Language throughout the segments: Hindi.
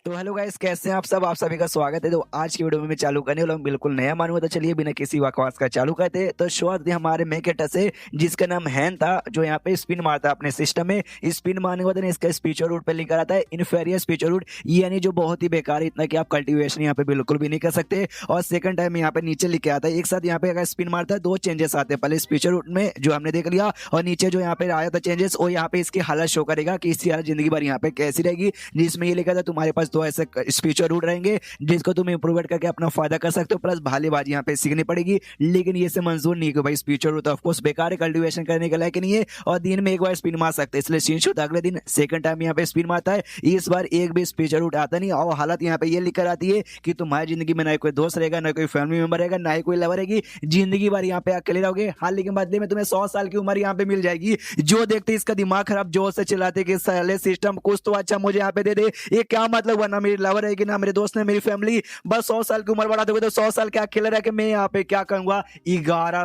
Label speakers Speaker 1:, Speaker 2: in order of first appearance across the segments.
Speaker 1: तो हेलो गाइस, कैसे हैं आप सब? आप सभी का स्वागत है। तो आज की वीडियो में मैं चालू करने वाला हूँ बिल्कुल नया मानूंगा। तो चलिए बिना किसी बकवास का चालू करते हैं। तो शुरुआत हमारे मेकेटर से, जिसका नाम हैन था, जो यहाँ पे स्पिन मारता है अपने सिस्टम में। स्पिन मारने के बाद ना इसका स्पीचर रूट पे लिखा रहता है इन्फेरियर स्पीचर रूट, यानी जो बहुत ही बेकार है, इतना कि आप कल्टीवेशन यहाँ पे बिल्कुल भी नहीं कर सकते। और सेकंड टाइम यहाँ पे नीचे लिखे आता है एक साथ। यहाँ पे अगर स्पिन मारता है दो चेंजेस आते हैं, पहले स्पीचर रूट में जो हमने देख लिया, और नीचे जो यहाँ पे आया था चेंजेस, और यहाँ पे इसकी हालत शो करेगा कि इसकी हालत जिंदगी भर यहाँ पे कैसी रहेगी, जिसमें ये लिखा था तुम्हारे पास दो ऐसे स्पीचर रूट रहेंगे जिसको तुम इंप्रूवमेंट करके अपना फायदा कर सकते हो, प्लस भालेबाजी यहाँ पे सीखनी पड़ेगी। लेकिन ये से मंजूर नहीं कि भाई स्पीचर रूट ऑफ कोर्स बेकार है, कल्टीवेशन करने के लायक नहीं है, और दिन में एक बार स्पिन मार सकते हैं, इसलिए सीन्स होता अगले दिन सेकंड टाइम यहाँ पे स्पिन मारता है। इस बार एक भी स्पीचर रूट आता नहीं, और हालत यहाँ पे ये लिखकर आती है कि तुम्हारी जिंदगी में ना कोई दोस्त रहेगा, ना कोई फैमिली मेंबर रहेगा, ना ही कोई लवर रहेगी, जिंदगी भर यहाँ पे अकेले रहोगे। हाल लेकिन बदले में तुम्हें 100 साल की उम्र यहाँ पे मिल जाएगी। जो देखते इसका दिमाग खराब जोर से चिल्लाते कि साले सिस्टम कुछ तो अच्छा मुझे यहाँ पे दे दे। ये क्या मतलब हुआ, ना मेरी लवर रहेगी, ना मेरे दोस्त, ना मेरी फैमिली, बस 100 साल की उम्र बढ़ा दोगे तो 100 साल क्या अकेले रह के मैं यहाँ पे क्या करूंगा। 11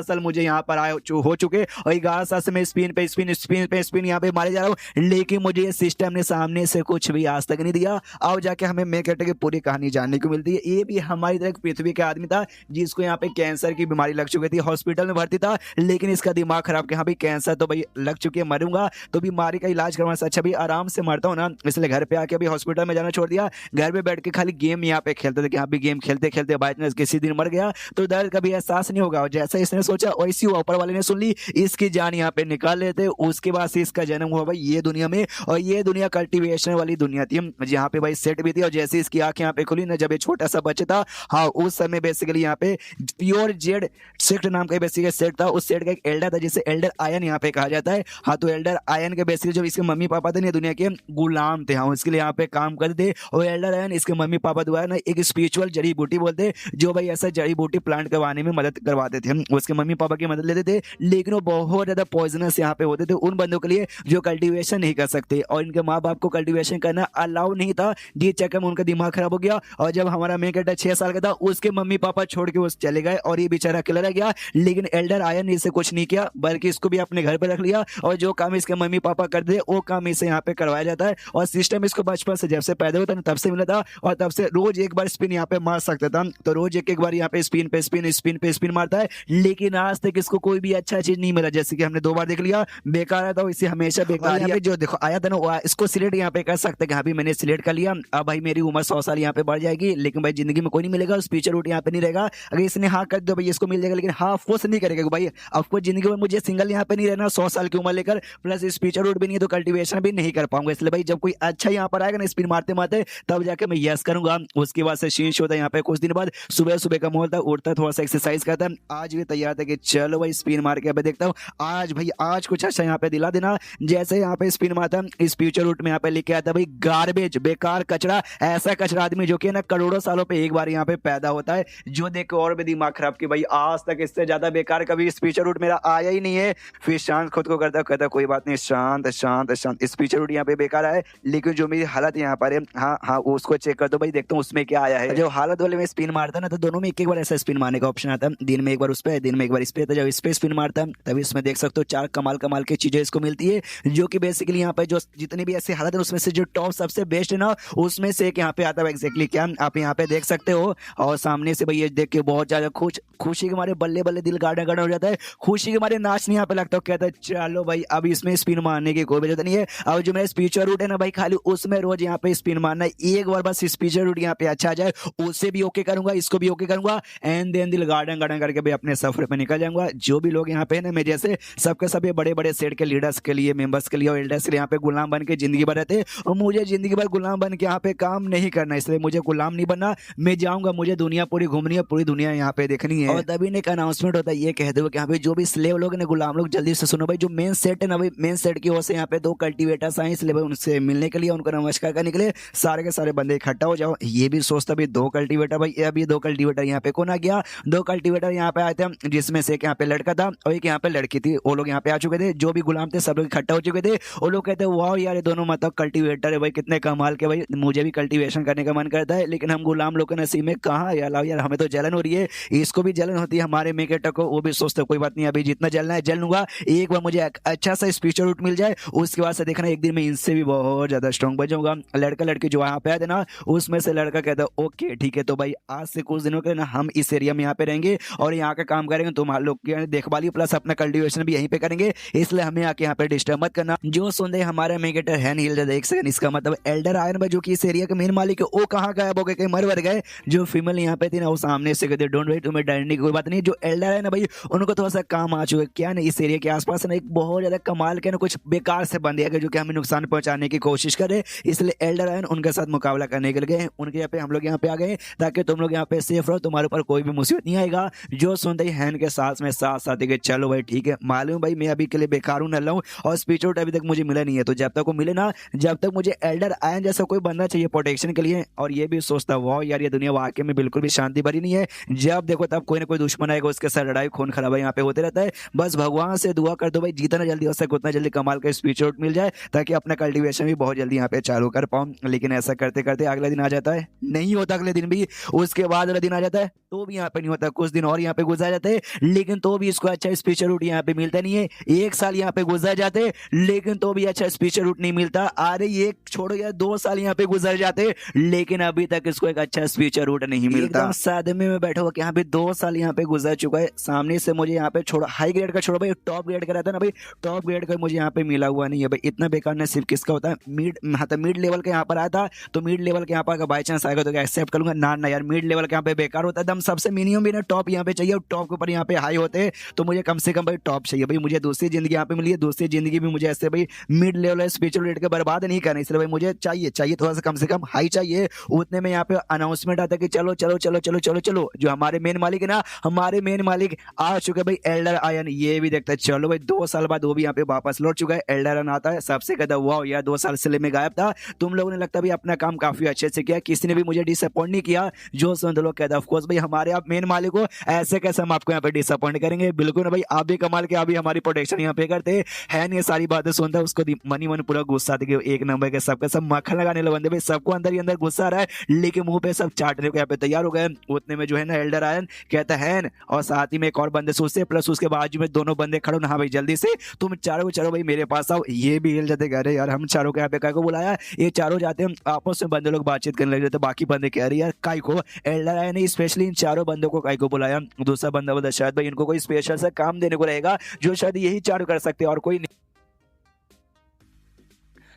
Speaker 1: साल मुझे यहाँ पर आए हो चुके, और 11 साल से मैं स्पिन यहाँ पे मारे जा रहा हूँ, लेकिन मुझे ये सिस्टम ने सामने से कुछ भी आज तक नहीं दिया। आओ जाके हमें मेकेटर की पूरी कहानी जानने को मिलती है। ये भी हमारी तरह पृथ्वी का आदमी था, जिसको यहाँ पे कैंसर की बीमारी लग चुकी थी, हॉस्पिटल में भर्ती था, लेकिन इसका दिमाग खराब कि हाँ भाई कैंसर तो भाई लग चुकी है, मरूंगा तो बीमारी का इलाज करवाने से अच्छा भी आराम से मरता हूँ ना, इसलिए घर पे आके अभी हॉस्पिटल में जाना छोड़ दिया। घर पे बैठ के खाली गेम यहाँ पे खेलते थे कि हाँ भी गेम खेलते खेलते बाई चांस किसी दिन मर गया तो दर्द कभी एहसास नहीं होगा। और जैसा इसने सोचा वैसी हुआ, ऊपर वाले ने सुन ली, इसकी जान यहाँ पे निकाल लेते। उसके बाद से इसका जन्म हुआ भाई ये दुनिया में, और ये दुनिया कल्टीवेशन वाली दुनिया थी, जहाँ पे भाई सेट भी थी। और जैसे इसकी आंख यहाँ पे खुली ना, जब ये छोटा सा बच्चा था, हाँ उस समय बेसिकली यहाँ पे प्योर जेड सेट नाम का बेसिकली सेट था। उस सेट का एक एल्डर था जिसे एल्डर आयन यहाँ पे कहा जाता है। हाँ तो एल्डर आयन के बेसिकली जो इसके मम्मी पापा थे ना, दुनिया के गुलाम थे, हाँ इसके लिए यहाँ पे काम करते थे। और एल्डर आयन इसके मम्मी पापा द्वारा ना एक स्पिरिचुअल जड़ी बूटी बोलते, जो भाई ऐसा जड़ी बूटी प्लांट करवाने में मदद करवाते थे। उसके मम्मी पापा की मदद लेते थे, लेकिन वो बहुत ज्यादा पॉइजनस यहाँ पे होते थे उन बंदों के लिए जो कल्टीवेशन नहीं कर सकते, और इनके माँ बाप को कल्टीवेशन करना अलाउ नहीं था। जी चक्कर में उनका दिमाग खराब हो गया, और जब हमारा मेकेटर 6 साल का था, उसके मम्मी पापा छोड़ के उस चले गए, और ये बेचारा अकेला रह गया। लेकिन एल्डर आयन ने इसे कुछ नहीं किया, बल्कि इसको भी अपने घर पे रख लिया, और जो काम इसके मम्मी पापा करते थे वो काम इसे यहाँ पे करवाया जाता है। और सिस्टम इसको बचपन से जब से पैदा हुआ था तब से मिला था, और तब से रोज एक बार स्पिन यहाँ पे मार सकता था। तो रोज एक बार यहाँ पे स्पिन मारता है, लेकिन आज तक इसको कोई भी अच्छा चीज नहीं मिला। जैसे कि हमने 2 बार देख लिया, बेकार था, इसे हमेशा बेकार यहाँ पे जो देखो आया था ना, इसको सिलेक्ट यहाँ पे कर सकते हैं, हाँ भी मैंने सिलेक्ट कर लिया, अब भाई मेरी उम्र 100 साल यहाँ पे बढ़ जाएगी, लेकिन भाई जिंदगी में कोई नहीं मिलेगा, स्पीचर रूट यहाँ पे नहीं रहेगा। अगर इसने हाँ कर दो भाई इसको मिल जाएगा, लेकिन हाँ फोर्स नहीं करेगा भाई आपको जिंदगी में मुझे सिंगल यहाँ पे नहीं रहना 100 साल की उम्र लेकर, प्लस स्पीचर रूट भी नहीं है तो कल्टीवेशन भी नहीं कर पाऊंगा। इसलिए भाई जब कोई अच्छा यहाँ पर आएगा ना स्पिन मारते मारते, तब जाके मैं यस करूंगा। उसके बाद से शीश होता है यहाँ पे कुछ दिन बाद, सुबह सुबह का माहौल था, उठता थोड़ा सा एक्सरसाइज करता है। आज भी तैयार था कि चलो भाई स्पिन मार के देखता हूँ आज भाई आज कुछ अच्छा यहाँ पे दिला देना। जैसे यहाँ पे स्पिन मारता इस फ्यूचर रूट में यहाँ पे लिखे आता भाई गार्बेज, बेकार कचरा, ऐसा कचरा आदमी जो कि ना करोड़ों सालों पे एक बार यहाँ पे पैदा होता है। जो देख के और भी दिमाग खराब कि भाई आज तक इससे ज्यादा बेकार कभी इस फ्यूचर रूट मेरा आया ही नहीं है। फिर शांत खुद को करता कहता कोई बात नहीं, शांत शांत शांत, इस फ्यूचर रूट यहाँ पे बेकार है, लेकिन जो मेरी हालत यहाँ पर है, हाँ हाँ उसको चेक कर दो भाई, देखता हूँ उसमें क्या आया है। जो हालत वाले में स्पिन मारता ना, तो दोनों में एक बार ऐसा स्पिन मारने का ऑप्शन आता है, दिन में एक बार उस पर, दिन में एक बार इस पे। तो जब इस पे स्पिन मारता है तभी इसमें देख सकते हो 4 कमाल कमाल की चीजें इसको मिलती है, जो कि बेसिकली यहाँ पे जो जितनी भी ऐसी हालत है उसमें से जो टॉप सबसे बेस्ट है ना, उसमें से एक यहाँ पे आता है एग्जैक्टली क्या आप यहाँ पे देख सकते हो। और सामने से भाई ये देख के बहुत ज्यादा खुशी के मारे बल्ले बल्ले दिल गार्डन गार्डन हो जाता है, खुशी के मारे नाचने यहाँ पे लगता है। कहता है चलो भाई अब इसमें स्पिन मारने की कोई जरूरत नहीं है, अब जो मेरा स्पीचर रूट है ना भाई खाली उसमें रोज यहाँ पे स्पिन मारना है, एक बार बस स्पीचर रूट यहाँ पे अच्छा आ जाए उससे भी ओके करूंगा, इसको भी ओके करूंगा, एंड देन दिल गार्डन गार्डन करके भाई अपने सफर पे निकल जाऊंगा। जो भी लोग यहाँ पे ना मेरे जैसे सबके सब बड़े बड़े सेट के लीडर्स के लिए, मेंबर्स के लिए और एल्डर्स के लिए यहाँ पे गुलाम बन के जिंदगी भर रहते, और मुझे जिंदगी भर गुलाम बन के यहाँ पे काम नहीं करना, इसलिए मुझे गुलाम नहीं बनना। मैं जाऊंगा, मुझे दुनिया पूरी घूमनी है, पूरी दुनिया यहाँ पे देखनी है। और तभी एक अनाउंसमेंट होता है, ये कहते हुए कि यहाँ पे जो भी स्लेव लोग ने, गुलाम लोग, जल्दी से सुनो भाई, जो मेन सेट है ना भाई, मेन सेट की ओर से यहाँ पे 2 कल्टीवेटर्स आए, इसलिए भाई उनसे मिलने के लिए, उनको नमस्कार करने के लिए सारे के सारे बंदे इकट्ठा हो जाओ। ये भी सोचता भाई 2 कल्टीवेटर, भाई अभी 2 कल्टीवेटर यहाँ पे कौन आ गया, 2 कल्टीवेटर यहाँ पे आए थे, जिसमें से एक यहाँ पे लड़का था और एक यहाँ पे लड़की थी। वो लोग यहाँ पे आ चुके थे, जो भी गुलाम थे सब लोग इकट्ठा हो चुके थे। वो लोग कहते हैं वाह यार ये दोनों मतलब कल्टीवेटर है भाई, कितने कमाल के, भाई मुझे भी कल्टीवेशन करने का मन करता है, लेकिन हम गुलाम लोग के नसीब में कहाँ यार, यार हमें तो जलन हो रही है, इसको भी जलन होती है हमारे मेकेटर को। वो भी सोचते कोई बात नहीं, अभी जितना जलना है जल लूंगा, एक बार मुझे अच्छा सा स्पीचर रूट मिल जाए, उसके बाद से देखना एक दिन में इनसे भी बहुत ज्यादा स्ट्रॉन्ग बन जाऊंगा। लड़का लड़की जो वहाँ पे आए थे ना, उसमें से लड़का कहता ओके ठीक है, तो भाई आज से कुछ दिनों के ना हम इस एरिया में यहाँ पे रहेंगे और यहाँ का काम करेंगे, तुम लोग की देखभाली प्लस अपना कल्टीवेशन भी यहीं पे करेंगे, इसलिए हमें आके यहाँ पे डिस्टर्ब मत करना। जो सुनते हमारे मेगेटर हैन हिल एक सेकंड, इसका मतलब एल्डर आयन भाई जो कि इस एरिया के मेन मालिक है वो कहाँ गायब हो गए, कहीं मर गए। जो फीमेल यहाँ पे थी ना वो सामने से कहते डोंट वरी, तुम्हें डरने की कोई बात नहीं। जो एल्डर है ना भाई उनको थोड़ा सा काम आ चुका है, क्या ना इस एरिया के आसपास ना एक बहुत ज्यादा कमाल के ना कुछ बेकार से बंदे हैं जो कि हमें नुकसान पहुंचाने की कोशिश करे, इसलिए एल्डर आयन उनके साथ मुकाबला करने के लिए उनके यहाँ पे हम लोग यहाँ पे आ गए ताकि तुम लोग यहाँ पे सेफ रहो, तुम्हारे ऊपर कोई भी मुसीबत नहीं आएगा। जो सुनते ही हैन के साथ में साथ साथ के चलो भाई ठीक है, मालूम भाई मैं अभी के लिए बेकार हूँ नल्ला हूँ और स्पीच आउट अभी तक मुझे मिला नहीं है, तो जब तक वो मिले ना, जब तक मुझे एल्डर आयन जैसा कोई बंदा चाहिए प्रोटेक्शन के लिए। और ये भी सोचता वाह यार ये दुनिया वाकई में बिल्कुल भी शांति भरी नहीं है, जब देखो तब कोई ना कोई दुश्मन आएगा, उसके साथ लड़ाई खून खराबा यहाँ पे होते रहता है। बस भगवान से दुआ कर दो भाई जितना जल्दी हो सके उतना जल्दी कमाल का स्पीच आउट मिल जाए ताकि अपना कल्टीवेशन भी बहुत जल्दी यहाँ पे चालू कर पाऊँ। लेकिन ऐसा करते करते अगला दिन आ जाता है, नहीं होता अगले दिन भी, उसके बाद अगला दिन आ जाता है तो भी यहाँ पे नहीं होता, कुछ दिन और यहाँ पे गुजर जाते हैं लेकिन तो भी इसको अच्छा स्पीचर रूट यहाँ पे मिलता नहीं है। एक साल यहाँ पे गुजर जाते लेकिन तो भी अच्छा स्पीचर रूट नहीं मिलता। अरे ये छोड़ो यार 2 साल यहाँ पे गुजर जाते लेकिन अभी तक इसको एक अच्छा स्पीचर रूट नहीं मिलता। सादमे में बैठा हुआ यहाँ पे 2 साल यहाँ पे गुजर चुका है, सामने से मुझे यहाँ पे छोड़ो हाई ग्रेड का छोड़ो भाई, टॉप ग्रेड का रहता है ना भाई, टॉप ग्रेड का मुझे यहाँ पे मिला हुआ नहीं है भाई। इतना बेकार नसीब किसका होता है, मिड लेवल के यहाँ पर आया था तो मिड लेवल के यहाँ पर बाई चांस आएगा तो क्या एक्सेप्ट करूंगा, ना यार मिड लेवल के यहाँ पे बेकार होता है एकदम। सबसे मिनिमम भी ना टॉप यहाँ पे चाहिए और टॉप के ऊपर यहाँ पे हाई होते हैं, तो मुझे कम से कम भाई टॉप चाहिए भाई। मुझे दूसरी जिंदगी यहाँ पे मिली है, दूसरी जिंदगी भी मुझे ऐसे भाई मिड लेवल स्पिरिचुअल रेट के बर्बाद नहीं करना, इसलिए भाई मुझे चाहिए थोड़ा सा कम से कम हाई चाहिए। उतने में यहाँ पे अनाउंसमेंट आता है कि चलो चलो चलो चलो चलो चलो, जो हमारे मेन मालिक है ना, हमारे मेन मालिक आ चुके भाई एल्डर आयन। ये भी देखता है चलो भाई 2 साल बाद वो भी यहाँ पे वापस लौट चुका है। एल्डर आयन आता है, सबसे कहता वाह यार 2 साल से मैं गायब था, तुम लोगों ने लगता भी अपना काम काफी अच्छे से किया, किसी ने भी मुझे डिसअपॉइंट नहीं किया। जो सुन लोग कहता है ऑफ कोर्स भाई हमारे आप मेन मालिक हो, ऐसे कैसे हम आपको यहाँ पे डिसअपॉइंट करेंगे, बिल्कुल ना भाई आप भी कमाल के, अभी हमारी प्रोटेक्शन यहाँ पे करते हैं। ये सारी बातें सुनता है उसको मन पूरा गुस्सा आती है, एक नंबर के सबके सब मक्खन लगाने लगे बंदे भाई, सबको अंदर ही अंदर गुस्सा आ रहा है लेकिन मुंह पे सब चाटने को यहाँ पे तैयार हो गए। उतने में जो है ना एल्डर आयन कहता है और साथ ही में एक और बंदे सोचते प्लस उसके बाजू में दोनों बंदे खड़े, हाँ भाई जल्दी से तुम चारों चलो भाई मेरे पास आओ। ये भी हिल जाते, कह रहे यार हम चारों को यहाँ पे काय को बुलाया, ये चारों जाते हैं आपस में बंदे लोग बातचीत करने लगे, तो बाकी बंदे कह रहे यार काय को एल्डर आयन ने स्पेशली इन चारों बंदों को काय को बुलाया। दूसरा बंदा बोला शायद भाई इनको कोई स्पेशल सा काम देने को रहेगा जो शायद यही चारों कर सकते हैं और कोई नहीं।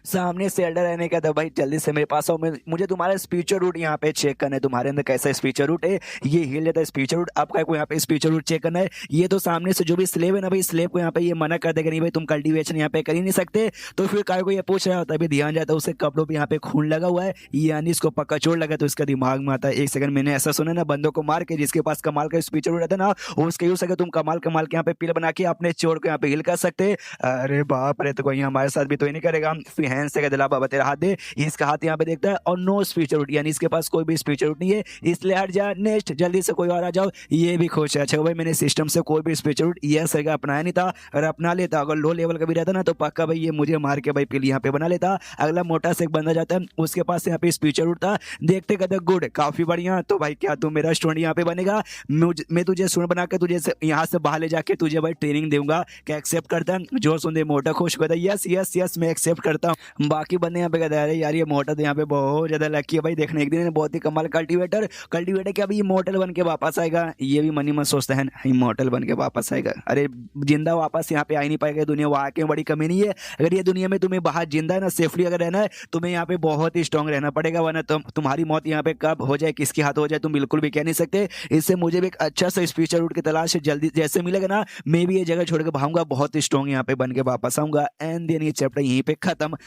Speaker 1: सामने से एल्डर रहने का था भाई जल्दी से मेरे पास आओ, मुझे तुम्हारा स्पीचर रूट यहाँ पे चेक करना है, तुम्हारे अंदर कैसा स्पीचर रूट है, ये हिल जाता है स्पीचर रूट, आपका को यहाँ पे स्पीचर रूट चेक करना है। ये तो सामने से जो भी स्लेव है ना भाई, स्लेव को यहाँ पे ये मना कर देगा नहीं भाई तुम कल्टीवेशन यहाँ पे कर ही नहीं सकते, तो फिर काय को ये पूछ रहा होता है, ध्यान जाता है उसके कपड़ों पे यहाँ पे खून लगा हुआ है, यानी इसको पक्का चोट लगा, तो इसका दिमाग में आता है एक सेकंड मैंने ऐसा सुना ना बंदों को मार के जिसके पास कमाल का स्पीचर रूट रहता है ना उसके यूज सके तुम कमाल कमाल के यहाँ पे पिल बना के अपने चोट को यहाँ पे हिल कर सकते। अरे बाप रे, तो कोई हमारे साथ भी तो ही नहीं करेगा। फिर हैंड से दिला बाबा तेरा हाथ दे, इसका हाथ यहाँ पे देखता है और नो स्पीचर रूट, यानी इसके पास कोई भी स्पीचर रूट नहीं है, इसलिए हट जा, नेक्स्ट जल्दी से कोई और आ जाओ। ये भी खुश है, अच्छा भाई मैंने सिस्टम से कोई भी स्पीचर रूट यह सही अपनाया नहीं था, अगर अपना लेता अगर लो लेवल का भी रहता ना तो पक्का भाई ये मुझे मार के भाई पिल यहाँ पे बना लेता। अगला मोटा से एक बंदा जाता है उसके पास यहाँ पे स्पीचर रूट था, देखते कहते गुड काफी बढ़िया, तो भाई क्या तू मेरा स्टूडेंट यहाँ पे बनेगा, मैं तुझे स्टूडेंट बना के तुझे यहाँ से बाहर ले जाके तुझे भाई ट्रेनिंग दूंगा, क्या एक्सेप्ट करता है। जो सुनते मोटा खुश कहता है यस यस यस मैं एक्सेप्ट करता हूँ। बाकी बंदे यहाँ पे कहते हैं यार ये मोटा तो यहाँ पे बहुत ज्यादा लकी है भाई, देखने एक दिन बहुत ही कमाल कल्टीवेटर क्या अभी इमॉर्टल बन के वापस आएगा, ये भी मनी मन सोचता है इमॉर्टल बन के वापस आएगा। अरे जिंदा वापस यहाँ पे आ ही नहीं पाएगा, दुनिया वहाँ के बड़ी कमी नहीं है, अगर ये दुनिया में तुम्हें बाहर जिंदा है ना सेफली अगर रहना है तुम्हें यहाँ पे बहुत ही स्ट्रॉन्ग रहना पड़ेगा, वरना तुम्हारी मौत यहाँ पे कब हो जाए किसके हाथ हो जाए तुम बिल्कुल भी कह नहीं सकते। इससे मुझे भी एक अच्छा सा स्पीचर रूट की तलाश जल्दी जैसे मिलेगा ना, मैं भी ये जगह छोड़ के भागूंगा, बहुत ही स्ट्रॉन्ग यहाँ पे बन के वापस आऊंगा। एंड देन ये चैप्टर यहीं पे खत्म।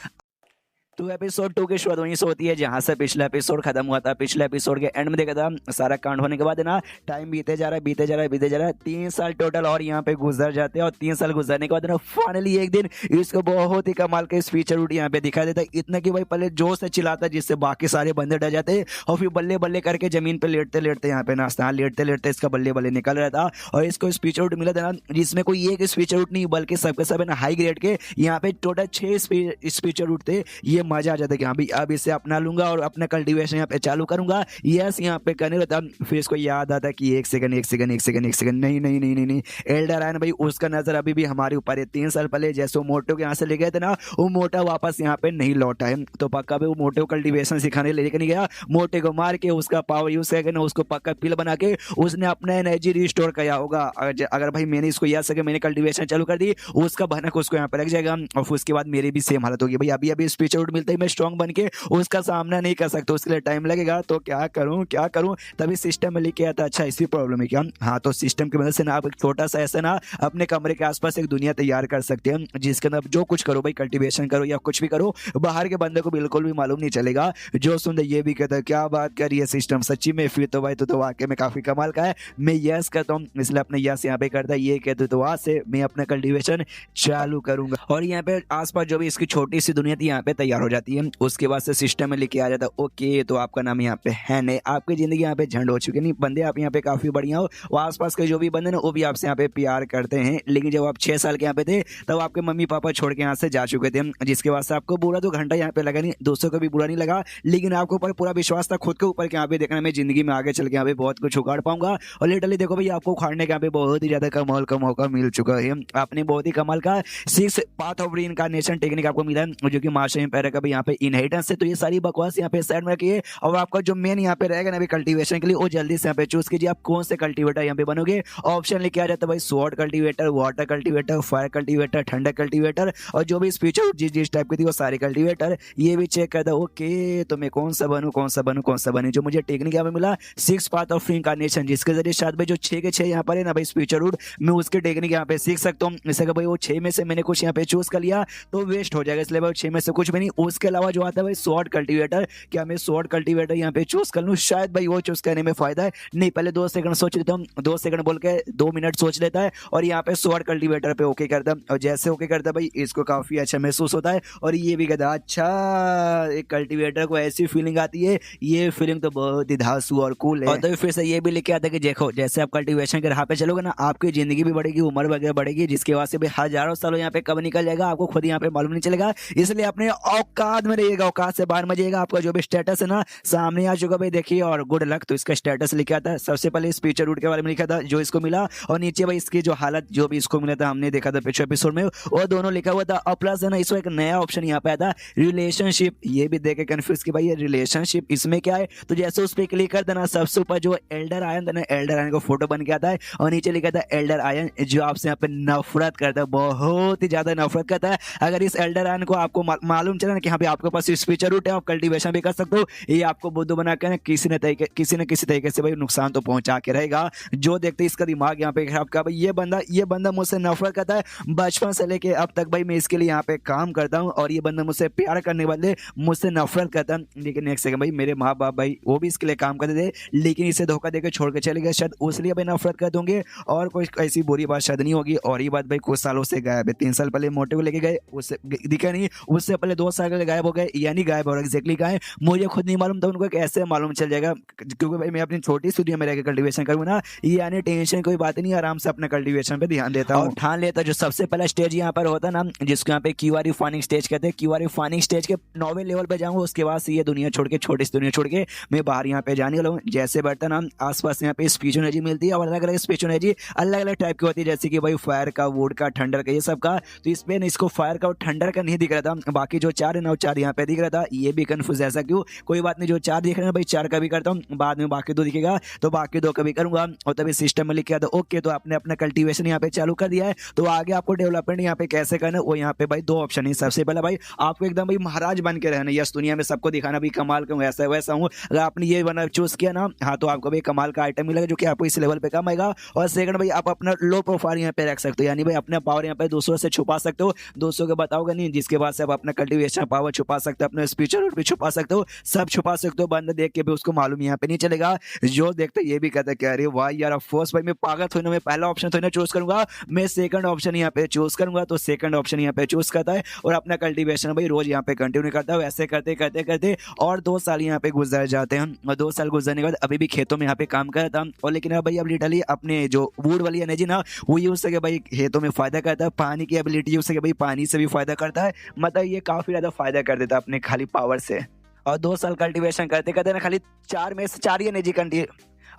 Speaker 1: तो एपिसोड 2 की शुरुआत वहीं से होती है जहां से पिछला एपिसोड खत्म हुआ था। पिछले एपिसोड के एंड में देखा था सारा कांड होने के बाद ना टाइम बीते जा रहा है 3 साल टोटल और यहाँ पे गुजर जाते हैं और 3 साल गुजरने के बाद ना फाइनली एक दिन इसको बहुत ही कमाल के स्पीचर रूट यहाँ पे दिखा देता है, इतना कि भाई पहले जोर से चिल्लाता है जिससे बाकी सारे बंदे डर जाते हैं और फिर बल्ले बल्ले करके जमीन पे लेटते लेटते यहाँ पे नाचता है, लेटते लेटते इसका बल्ले बल्ले निकल रहा था और इसको स्पीचर रूट मिला था ना जिसमें कोई एक स्पीचर रूट नहीं बल्कि सबके सब है ना हाई ग्रेड के, यहाँ पे टोटल 6 स्पीचर रूट थे। ये ये मजा आ जाता है कि हाँ भाई अब इसे अपना लूंगा और अपना कल्टीवेशन यहाँ पे चालू करूंगा। यस, यहाँ पे करने लगता फिर इसको याद आता है कि एक सेकंड एक सेकंड एक सेकंड एक सेकंड, नहीं नहीं नहीं नहीं नहीं, एल्डर आयन भाई उसका नजर अभी भी हमारे ऊपर है। 3 साल पहले जैसे वो मोटो के यहाँ से ले गए थे ना, वो मोटा वापस यहाँ पे नहीं लौटा है। तो पक्का भी वो मोटे को कल्टीवेशन सिखाने लेके नहीं गया, मोटे को मार के उसका पावर यूज करके ना उसको पक्का पिल बना के उसने अपना एनर्जी रिस्टोर किया होगा। अगर भाई मैंने इसको याद सके मैंने कल्टीवेशन चालू कर दी, उसका भनक उसको यहाँ पे लग जाएगा और फिर उसके बाद मेरी भी सेम हालत होगी। भाई अभी अभी स्पीच आउट मिलता ही मैं स्ट्रॉन्ग बन के उसका सामना नहीं कर सकता, उसके लिए टाइम लगेगा। तो क्या करूं क्या करूं, तभी सिस्टम में लिखे आता अच्छा इसी प्रॉब्लम है क्या। हाँ, तो सिस्टम की मदद से ना आप एक छोटा सा ऐसा ना अपने कमरे के आसपास एक दुनिया तैयार कर सकते हैं, जिसके अंदर जो कुछ करो भाई, कल्टीवेशन करो या कुछ भी करो, बाहर के बंदे को बिल्कुल भी मालूम नहीं चलेगा। जो सुनते ये भी कहता है क्या बात कर रही है सिस्टम, सच्ची में फिर तो भाई तो वाकई में काफी कमाल का है। मैं यस कहता हूँ इसलिए अपने यस यहाँ पे करता है, ये कहते तो आज से मैं अपना कल्टीवेशन चालू करूंगा। और यहाँ पे आसपास जो भी इसकी छोटी सी दुनिया थी यहाँ पे तैयार हो जाती है। उसके बाद से सिस्टम में लिखे आ जाता है ओके तो आपका नाम यहाँ पे है नहीं, आपकी जिंदगी यहाँ पे झंड हो चुकी नहीं, बंदे आप यहाँ पे काफी बढ़िया हो, वो आसपास के जो भी बंदे ना वो भी आपसे यहाँ पे प्यार करते हैं। लेकिन जब आप 6 साल के यहाँ पे थे तब आपके मम्मी पापा छोड़ के यहाँ से जा चुके थे, जिसके बाद से आपको बुरा 2 घंटा यहाँ पे लगा नहीं, दोस्तों को भी बुरा नहीं लगा, लेकिन आपके ऊपर पूरा विश्वास था खुद के ऊपर कि यहाँ पे देखना मैं जिंदगी में आगे चल के यहाँ पे बहुत कुछ उखाड़ पाऊंगा। और लिटरली देखो भाई आपको उखाड़ने के यहाँ पे बहुत ही ज्यादा कमाल का मौका मिल चुका है। आपने बहुत ही कमाल का 6 पाथ ऑफ रीइंकार्नेशन टेक्निक आपको मिला है, जो कि मास्टर एम्पायर का भी यहाँ पे इनहेरिटेंस है। तो ये सारी बकवास यहाँ पे साइड में रखिए और आपका जो मेन यहाँ पे रहेगा ना अभी कल्टीवेशन के लिए, वो जल्दी से यहाँ पे चूज कीजिए आप कौन से कल्टीवेटर यहाँ पे बनोगे। ऑप्शन लिखे आ जाता है भाई sword cultivator, water cultivator, fire cultivator, ठंडा कल्टीवेटर, और जो भी स्पीच जिस जिस टाइप की थी वो सारे कल्टीवेटर। ये भी चेक करता ओके तो मैं कौन सा बनूं कौन सा बनूं कौन सा बनूं। जो मुझे टेक्निक यहाँ पे मिला 6 पाथ ऑफ रीइंकार्नेशन, जिसके जरिए शायद भाई जो 6 के 6 यहाँ पर है ना भाई स्पीच रूट, मैं उसके टेक्निक यहाँ पे सीख सकता हूँ। जैसे कि भाई वो 6 में से मैंने कुछ यहाँ पे चूज कर लिया तो वेस्ट हो जाएगा, इसलिए भाई 6 में से कुछ भी नहीं। उसके अलावा जो आता है भाई स्वॉर्ड कल्टीवेटर, क्या मैं स्वॉर्ड कल्टीवेटर यहाँ पे चूज कर लूँ, शायद भाई वो चूज करने में फायदा है। नहीं, पहले 2 सेकंड सोच लेता हूँ, 2 सेकंड बोल के 2 मिनट सोच लेता है और यहाँ पे स्वॉर्ड कल्टीवेटर पे ओके करता है। और जैसे ओके करता है भाई इसको काफी अच्छा महसूस होता है और ये भी कहता है अच्छा एक कल्टीवेटर को ऐसी फीलिंग आती है, ये फीलिंग तो बहुत ही धांसू और कूल है। और तो फिर से ये भी लिखे आता है कि देखो जैसे आप कल्टीवेशन के राह पे चलोगे ना आपकी जिंदगी भी बढ़ेगी, उम्र वगैरह बढ़ेगी, जिसके बाद से भी हजारों सालों यहाँ पे कब निकल जाएगा आपको खुद यहाँ पे मालूम नहीं चलेगा। इसलिए अपने औकात में रहिएगा, औकात से बाहर मत जाइएगा। आपका जो भी स्टेटस है ना सामने आ चुका भाई देखिए, और गुड लक। तो इसका स्टेटस लिखा था सबसे पहले स्पीच रूट के बारे में लिखा था जो इसको मिला, और नीचे भाई इसकी जो हालत जो भी इसको मिला था हमने देखा था पिछले एपिसोड में वो दोनों लिखा हुआ था। और प्लस है ना इसको एक नया ऑप्शन यहाँ पे आया था रिलेशनशिप, ये भी देख के कंफ्यूज कि भाई ये रिलेशनशिप इसमें क्या है। तो जैसे उस पर क्लिक कर देना सबसे ऊपर जो एल्डर आयन था ना, एल्डर आयन का फोटो बन के आता है और नीचे लिखा था एल्डर आयन जो आपसे यहाँ पे नफरत करता है, बहुत ही ज्यादा नफरत करता है। अगर इस एल्डर आयन को आपको मालूम चला ना कि हाँ भाई आपके पास स्पीच रूट है, आप कल्टीवेशन भी कर सकते हो, ये आपको बुद्धू बना के ना किसी न किसी तरीके से भाई नुकसान तो पहुंचा के रहेगा। जो देखते इसका दिमाग यहाँ पे खराब का भाई ये बंदा मुझसे नफरत करता है, बचपन से लेके अब तक भाई मैं इसके लिए यहाँ पे काम करता हूँ और ये बंदा मुझसे प्यार करने वाले मुझसे नफरत करता है। लेकिन एक सेकंड भाई मेरे माँ बाप भाई वो भी इसके लिए काम करते थे, लेकिन इसे धोखा देकर छोड़ के चले गए, शायद उसलिए भाई नफरत कर दूंगे और कोई ऐसी बुरी बात शायद नहीं होगी। और ये बात भाई कुछ सालों से गायब है, 3 साल पहले मोटे को लेके गए उससे दिखा नहीं, उससे पहले 2 साल पहले गायब हो गए, यानी गायब हो रहा एग्जैक्टली कहाँ है मुझे खुद नहीं मालूम था, उनको कैसे मालूम चल जाएगा क्योंकि भाई मैं अपनी छोटी स्टूडियो में रहकर कल्टीवेशन करूँ ना, यानी टेंशन कोई बात नहीं, आराम से अपने कल्टीवेशन पे ध्यान देता हूँ। ठान लेता जो सबसे पहला स्टेज यहाँ पर होता ना जिसको यहाँ पे क्यूआर रिफाइनिंग स्टेज कहते हैं, क्यूआर रिफाइनिंग स्टेज के 9वें लेवल पे जाऊंगा, उसके बाद से ये दुनिया छोड़ के छोटी सी दुनिया छोड़ के मैं बाहर यहाँ पे जाने वाला हूँ। जैसे बढ़ता ना आसपास यहाँ पे स्पीच एनर्जी मिलती है और अलग अलग स्पीच एनर्जी अलग अलग टाइप की होती है, जैसे कि भाई फायर का, वुड का, ठंडर का, ये सब का। तो इसमें इसको फायर का और ठंडर का नहीं दिख रहा था, बाकी जो 4 है ना 4 यहाँ पे दिख रहा था। ये भी कंफ्यूज ऐसा क्यों, कोई बात नहीं, जो 4 दिख रहे हैं भाई 4 का भी करता हूँ, बाद में बाकी 2 दिखेगा तो बाकी 2 का भी करूंगा। और तभी सिस्टम में लिखा था ओके तो आपने अपना कल्टीवेशन यहाँ पे चालू कर दिया है, तो आगे आपको डेवलपमेंट यहाँ पे कैसे करना है वो यहाँ पे भाई 2 ऑप्शन है। सबसे पहले भाई आपको एकदम भाई महाराज बन के रहना, यस दुनिया में सबको दिखाना भी कमाल का ऐसा वैसा हूँ। अगर आपने ये बना चूज किया ना हाँ तो आपको भाई कमाल का आइटम मिलेगा जो कि आपको इस लेवल पे कम आएगा। और सेकंड भाई आप अपना लो प्रोफाइल यहाँ पे रख सकते हो, यानी भाई अपना पावर यहाँ पे दूसरों से छुपा सकते हो, दूसरों को बताओगे नहीं, जिसके बाद से आप अपना कल्टीवेशन पावर छुपा सकते हो, अपने स्पीच रूट भी छुपा सकते हो, सब छुपा सकते हो, बंदा देख के भी उसको मालूम यहाँ पे नहीं चलेगा। जो देखते ये भी कहते हैं अरे वाह यार ऑफकोर्स भाई मैं पागल थोड़ी ना, मैं पहला ऑप्शन थोड़ी ना चूज करूंगा, मैं सेकंड ऑप्शन यहाँ पे चूज करूंगा। तो सेकंड ऑप्शन यहाँ पे चूज करता है और अपना कल्टीवेशन भाई रोज यहाँ पे कंटिन्यू करता है। ऐसे करते करते करते और 2 साल यहाँ पे गुजर जाते हैं और 2 साल गुजरने के बाद अभी भी खेतों में यहाँ पे काम करता हूँ। और लेकिन अब भाई अब लिटरली अपने जो वुड वाली एनर्जी ना वो यूज करके भाई खेतों में फायदा करता है, पानी की एबिलिटी यूज करके भाई पानी से भी फायदा करता है, मतलब ये काफी ज्यादा फायदा कर देता अपने खाली पावर से। और 2 साल कल्टीवेशन करते करते ना खाली 4 में से 4 ही एनर्जी कंटी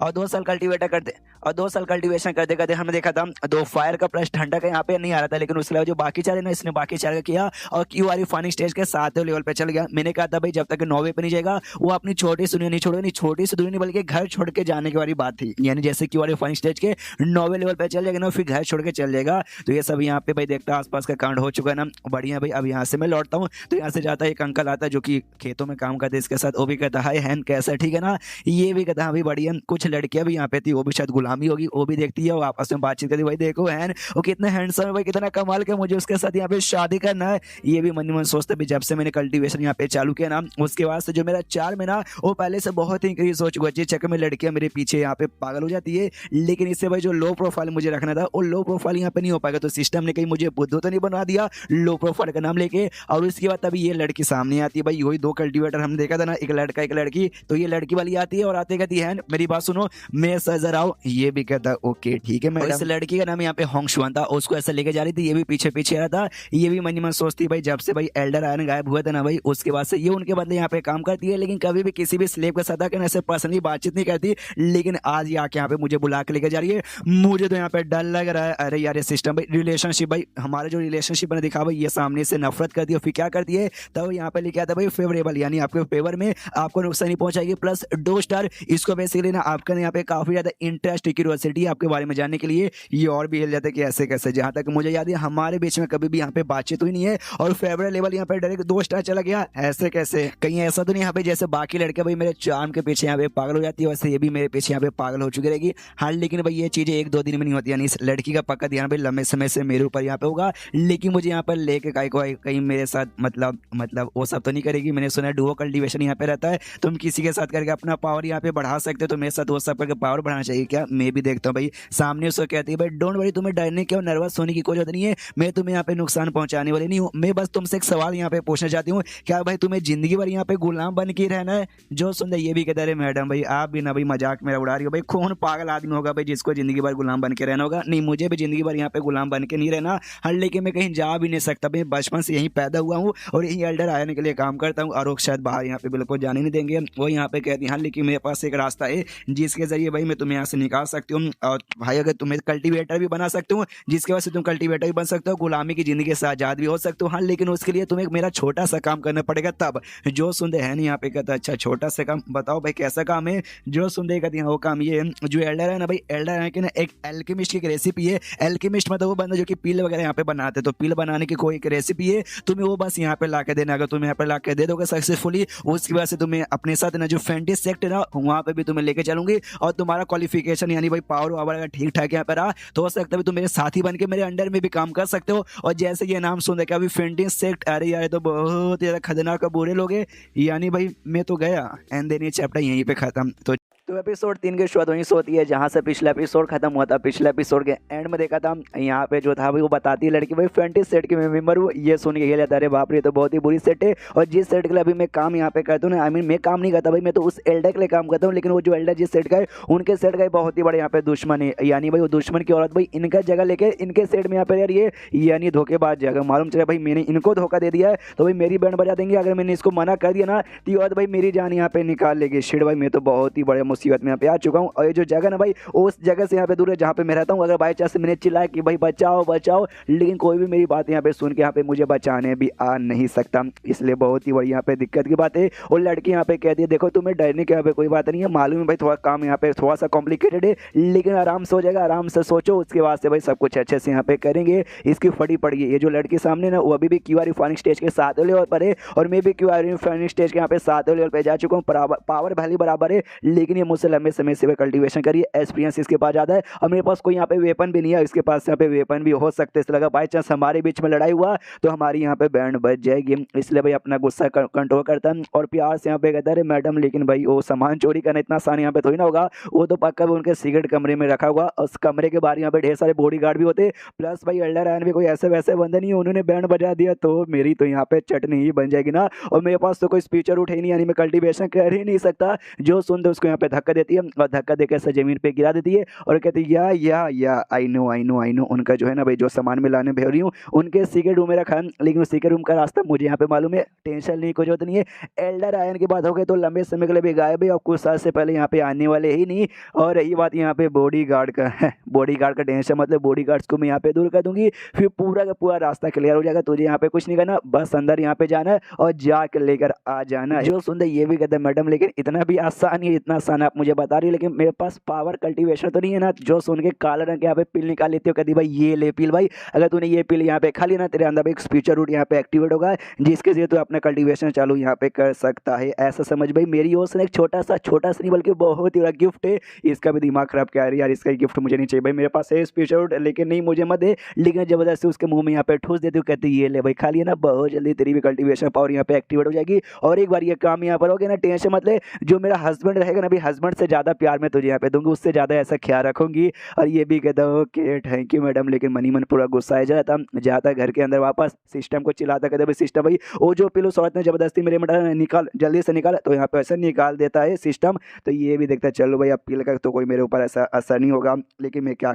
Speaker 1: और 2 साल कल्टीवेटर करते और 2 साल कल्टीवेशन करते करते हमने देखा था 2 फायर का प्लस ठंडा का यहाँ पे नहीं आ रहा था, लेकिन उसके अलावा जो बाकी 4 है ना, इसने बाकी 4 का किया और क्यू आर फाइनिंग स्टेज के 7वें लेवल पे चल गया। मैंने कहा था भाई जब तक 9वें पे नहीं जाएगा वो अपनी छोटी सी दुनिया नहीं छोड़ेगा, नहीं छोटी सी दुनिया नहीं बल्कि घर छोड़ के जाने की वाली बात थी। यानी जैसे क्यू आर फाइनिंग स्टेज के 9वें लेवल पे चल जाएगा ना, फिर घर छोड़ के चल जाएगा। तो ये सब यहाँ पे भाई देखता आसपास का कांड हो चुका है ना, बढ़िया भाई। अब यहाँ से मैं लौटता हूँ तो यहाँ से जाता है एक अंकल आता है जो कि खेतों में काम करते इसके साथ। वो भी कहता है हैन कैसा, ठीक है ना। ये भी कहता है भाई बढ़िया। कुछ लड़कियां भी यहाँ पे थी, वो भी शायद गुलामी होगी, वो भी देखती है, वो आपस में बातचीत करती है, भाई देखो हैन वो कितने हैंडसम है भाई, कितना कमाल के, मुझे उसके साथ यहाँ पे शादी करना है। ये भी मन ही मन सोचते भी। जब से मैंने कल्टीवेशन यहाँ पे चालू किया ना, उसके बाद से जो मेरा चार्म है ना वो पहले से बहुत ही इंक्रीज हो चुका है। जिस चक्कर में लड़कियां मेरे पीछे यहाँ पे पागल हो जाती है, लेकिन इससे भाई जो लो प्रोफाइल मुझे रखना था वो लो प्रोफाइल यहाँ पे नहीं हो पाएगा। तो सिस्टम ने कहीं मुझे बुद्धू तो नहीं बना दिया लो प्रोफाइल का नाम लेके। और उसके बाद तभी ये लड़की सामने आती है भाई, वही 2 कल्टीवेटर हम देखा था ना, एक लड़का एक लड़की। तो ये लड़की वाली आती है और आते कहती है मेरी बात सुनो, मेरे साथ जरा आओ। ये भी कहता ओके ठीक है मैडम। इस लड़की का नाम यहाँ पे होंगशुआन था, उसको ऐसा लेके जा रही थी, ये भी पीछे पीछे आ रहा था। ये भी मन ही मन सोचती भाई जब से भाई एल्डर आयरन गायब हुआ था ना भाई, उसके बाद से ये उनके बदले यहाँ पे काम करती है, लेकिन कभी भी किसी भी स्लेव के साथ आकर ऐसे पर्सनली बातचीत नहीं करती। लेकिन आज ये आके यहाँ पे मुझे बुला के लेके जा रही है। मुझे तो यहाँ पे डर लग रहा है। अरे यार ये सिस्टम भाई, रिलेशनशिप भाई, हमारे जो रिलेशनशिप मैंने दिखा भाई, ये सामने से नफरत करती है, फिर क्या करती है तब यहाँ पे लिखा था भाई फेवरेबल, यानी आपके फेवर में, आपको नुकसान नहीं पहुंचाएगी, प्लस 2 स्टार। इसको बेसिकली ना आपका यहाँ पे काफी ज्यादा इंटरेस्ट क्यूरियोसिटी आपके बारे में जानने के लिए ये और भी हिल जाता है कि ऐसे कैसे। जहां तक मुझे याद है हमारे बीच में कभी भी यहाँ पे बातचीत हुई नहीं है और फेवरेट लेवल यहाँ पे डायरेक्ट 2 स्टार चला गया। ऐसे कैसे, कहीं ऐसा तो नहीं यहाँ पे जैसे बाकी लड़के भाई मेरे चार्म के पीछे यहाँ पे पागल हो जाती है, वैसे ये भी मेरे पीछे यहाँ पे पागल हो चुकी रहेगी। हाँ लेकिन भाई ये चीजें 1-2 दिन में नहीं होती, यानी इस लड़की का पक्का ध्यान भाई लंबे समय से मेरे ऊपर यहाँ पे होगा। लेकिन मुझे यहाँ पर लेके कहीं मेरे साथ मतलब वो सब तो नहीं करेगी। मैंने सुना है डुओ कल्टीवेशन यहाँ पे रहता है, तुम किसी के साथ करके अपना पावर यहाँ पे बढ़ा सकते हो, तो मेरे साथ वो सब करके पावर बढ़ाना चाहिए क्या। मैं भी देखता हूँ भाई सामने उसको कहती है भाई डोंट वरी, तुम्हें डरने की और नर्वस होने की कोई जरूरत नहीं है, मैं तुम्हें यहाँ पे नुकसान पहुंचाने वाली नहीं हूँ। मैं बस तुमसे एक सवाल यहाँ पे पूछना चाहती हूँ, क्या भाई तुम्हें जिंदगी भर यहाँ पे गुलाम बन के रहना है। जो सुन ये भी कहता है मैडम भाई आप भी ना भाई मजाक मेरा उड़ा रही हो भाई, कौन पागल आदमी होगा भाई जिसको जिंदगी भर गुलाम बन के रहना होगा। नहीं मुझे भी जिंदगी भर यहाँ पे गुलाम बन के नहीं रहना। हर लेकिन मैं कहीं जा भी नहीं सकता, मैं बचपन से यहीं पैदा हुआ हूँ और यहीं एल्डर आने के लिए काम करता हूँ, और शायद बाहर यहाँ पे बिल्कुल जाने नहीं देंगे। वो यहाँ पे कहती हैं लेकिन मेरे पास एक रास्ता है जिसके जरिए भाई मैं तुम्हें यहाँ से निकाल सकती हूँ, और भाई अगर तुम्हें कल्टीवेटर भी बना सकती हूँ, जिसके वजह से तुम कल्टीवेटर भी बन सकते हो, गुलामी की जिंदगी से आजाद भी हो सकते हो। हाँ लेकिन उसके लिए तुम्हें मेरा छोटा सा काम करना पड़ेगा। तब जो सुनते हैं नहीं यहाँ पे कहता अच्छा छोटा सा काम बताओ भाई कैसा काम है। जो सुनते कहती है वो काम ये है, जो एल्डर है ना भाई, एल्डर है कि ना एक एल्केमिस्ट की एक रेसिपी है। एल्केमिस्ट मतलब वो बंदा जो कि पील वगैरह यहाँ पे बनाते, तो पील बनाने की कोई एक रेसिपी है, तुम्हें वो बस यहाँ पे ला के देना। अगर तुम्हें यहाँ पे ला के दे दोगे सक्सेसफुली, उसकी वजह से तुम्हें अपने साथ ना जो फैंटिस सेक्ट है ना वहाँ पे भी तुम्हें लेके चलूंगी, और तुम्हारा क्वालिफिकेशन यानी भाई पावर वावर अगर ठीक ठाक यहाँ पे रहा तो हो सकता है तुम मेरे साथी बन के मेरे अंडर में भी काम कर सकते हो। और जैसे ये नाम सुन देखा अभी फेंटिस सेक्ट, अरे यार तो बहुत ज्यादा खतरनाक बुरे लोग हैं। यानी भाई मैं तो गया एंड देन ये चैप्टर यहीं पे खत्म। तो एपिसोड 3 की शुरुआत वहीं से होती है जहाँ से पिछला एपिसोड खत्म हुआ था। पिछले एपिसोड के एंड में देखा था यहाँ पे जो था भाई वो बताती है लड़की भाई फैंटिस सेट की मैं मेंबर हूँ। ये सुन के जाता है अरे बाप रे तो बहुत ही बुरी सेट है, और जिस सेट के लिए अभी मैं काम यहाँ पे करता हूँ ना, आई मीन मैं काम नहीं करता भाई, मैं तो उस एल्डर के लिए काम करता हूँ, लेकिन वो जो एल्डर जिस सेट का है उनके सेट का बहुत ही बड़ा यहाँ पे दुश्मन है। यानी भाई वो दुश्मन की औरत भाई इनका जगह लेके इनके सेट में यहाँ पे यार ये यानी धोखेबाज जगह मालूम चला भाई मैंने इनको धोखा दे दिया है, तो भाई मेरी बैंड बजा देंगे। अगर मैंने इसको मना कर दिया ना तो और भाई मेरी जान यहाँ पे निकाल लेगी। शिट भाई मैं तो बहुत ही बड़े मुसीबत में यहाँ पे आ चुका हूँ, और ये जो जगह ना भाई उस जगह से यहाँ पे दूर है जहाँ पे मैं रहता हूँ। अगर बाई चांस मैंने चिल्लाया कि भाई बचाओ बचाओ, लेकिन कोई भी मेरी बात यहाँ पे सुन के यहाँ पे मुझे बचाने भी आ नहीं सकता, इसलिए बहुत ही बड़ी यहाँ पे दिक्कत की बात है। और लड़की यहाँ पे कहती है देखो तुम्हें डरने की यहाँ पे कोई बात नहीं है, मालूम है भाई थोड़ा काम यहाँ पे थोड़ा सा कॉम्प्लिकेटेड है, लेकिन आराम से हो जाएगा, आराम से सोचो, उसके बाद से भाई सब कुछ अच्छे से यहाँ पे करेंगे। इसकी फटी पड़ी है। ये जो लड़की सामने ना वो अभी भी क्यू आर रिफाइनिंग स्टेज के 7वें लेवल पर है, और मैं भी क्यू आर रिफाइनिंग स्टेज के यहाँ पे 7वें लेवल पे जा चुका हूँ। पावर भले बराबर है, लेकिन ये मुझसे लंबे समय से कल्टीवेशन करिए, एक्सपीरियंस इसके पास ज़्यादा है, और मेरे पास कोई यहाँ पे वेपन भी नहीं है, इसके पास यहाँ पे वेपन भी हो सकते हैं। लगा बाई चांस हमारे बीच में लड़ाई हुआ तो हमारी यहाँ पे बैंड बच जाएगी, इसलिए भाई अपना गुस्सा कंट्रोल करता है और प्यार से यहाँ पे कहता है मैडम लेकिन भाई वो सामान चोरी करना इतना आसान यहाँ पे थोड़ी ना होगा, वो तो पक्का भी उनके सीक्रेट कमरे में रखा हुआ, उस कमरे के बाहर यहाँ पे ढेर सारे बॉडीगार्ड भी होते, प्लस भाई एल्डर आयन भी कोई ऐसे वैसे बंदे नहीं, उन्होंने बैंड बजा दिया तो मेरी तो यहाँ पे चटनी ही बन जाएगी ना, और मेरे पास तो कोई स्पीचर उठे ही नहीं, यानी मैं कल्टीवेशन कर ही नहीं सकता। जो सुनते उसको यहाँ पे धक्का देती है और धक्का देकर ऐसे जमीन पे गिरा देती है और कहती है या आई नो उनका जो है ना भाई जो सामान में लाने भेज रही हूँ उनके सीक्रेट रूम में रखा है, लेकिन उस सीक्रेट रूम का रास्ता मुझे यहाँ पे मालूम है, टेंशन नहीं कुछ जरूरत नहीं है। एल्डर आयन की बात हो गई तो लंबे समय के लिए भी गायब है और कुछ साल से पहले यहाँ पे आने वाले ही नहीं। और रही बात यहाँ पे बॉडी गार्ड का है, बॉडी गार्ड का टेंशन मतलब बॉडी गार्ड्स को मैं यहाँ पे दूर कर दूंगी, फिर पूरा का पूरा रास्ता क्लियर हो जाएगा। तुझे यहाँ पे कुछ नहीं करना, बस अंदर यहाँ पे जाना है और जाकर लेकर आ जाना है। जो सुनते ये भी कहते हैं मैडम लेकिन इतना भी आसान है, इतना आसान आप मुझे बता रही है, लेकिन मेरे पास पावर कल्टीवेशन तो नहीं है ना। जो सुन के काले रंग के यहाँ पे पिल निकाल लेती हो, कहती भाई ये ले पिल, भाई अगर तूने ये पिल यहाँ पे खा ली ना तेरे अंदर एक स्पीचर रूट यहाँ पे एक्टिवेट होगा जिसके जरिए तू अपना कल्टीवेशन चालू यहाँ पे कर सकता है। ऐसा समझ भाई मेरी ओर से एक छोटा सा नहीं बल्कि बहुत ही बड़ा गिफ्ट है। इसका भी दिमाग खराब क्या है यार, इसका गिफ्ट मुझे नहीं चाहिए भाई, मेरे पास है स्पीचर रूट लेकिन नहीं मुझे मत दे। लेकिन जबरदस्ती उसके मुंह में यहाँ पे ठूस देती हूँ, कहती ये ले भाई खा लिया ना, बहुत जल्दी तेरी भी कल्टीवेशन पावर यहाँ पे एक्टिवेट हो जाएगी और एक बार ये काम यहाँ पर हो गया ना टेंशन मत ले, जो मेरा हस्बैंड रहेगा ना भाई हस्बैंड से ज़्यादा प्यार मैं तुझे यहाँ पे दूंगी, उससे ज़्यादा ऐसा ख्याल रखूंगी। और ये भी कहता ओके थैंक यू मैडम, लेकिन मनी मन पूरा गुस्सा आ जाता घर के अंदर वापस सिस्टम को चिल्लाता, कहते भाई सिस्टम भाई वो जो पिलो औरत ने जबरदस्ती मेरे में निकाल जल्दी से निकाल, तो यहाँ पे ऐसा निकाल देता है सिस्टम। तो ये भी देखता है चलो भाई अब पिल का तो कोई मेरे ऊपर ऐसा असर नहीं होगा, लेकिन मैं क्या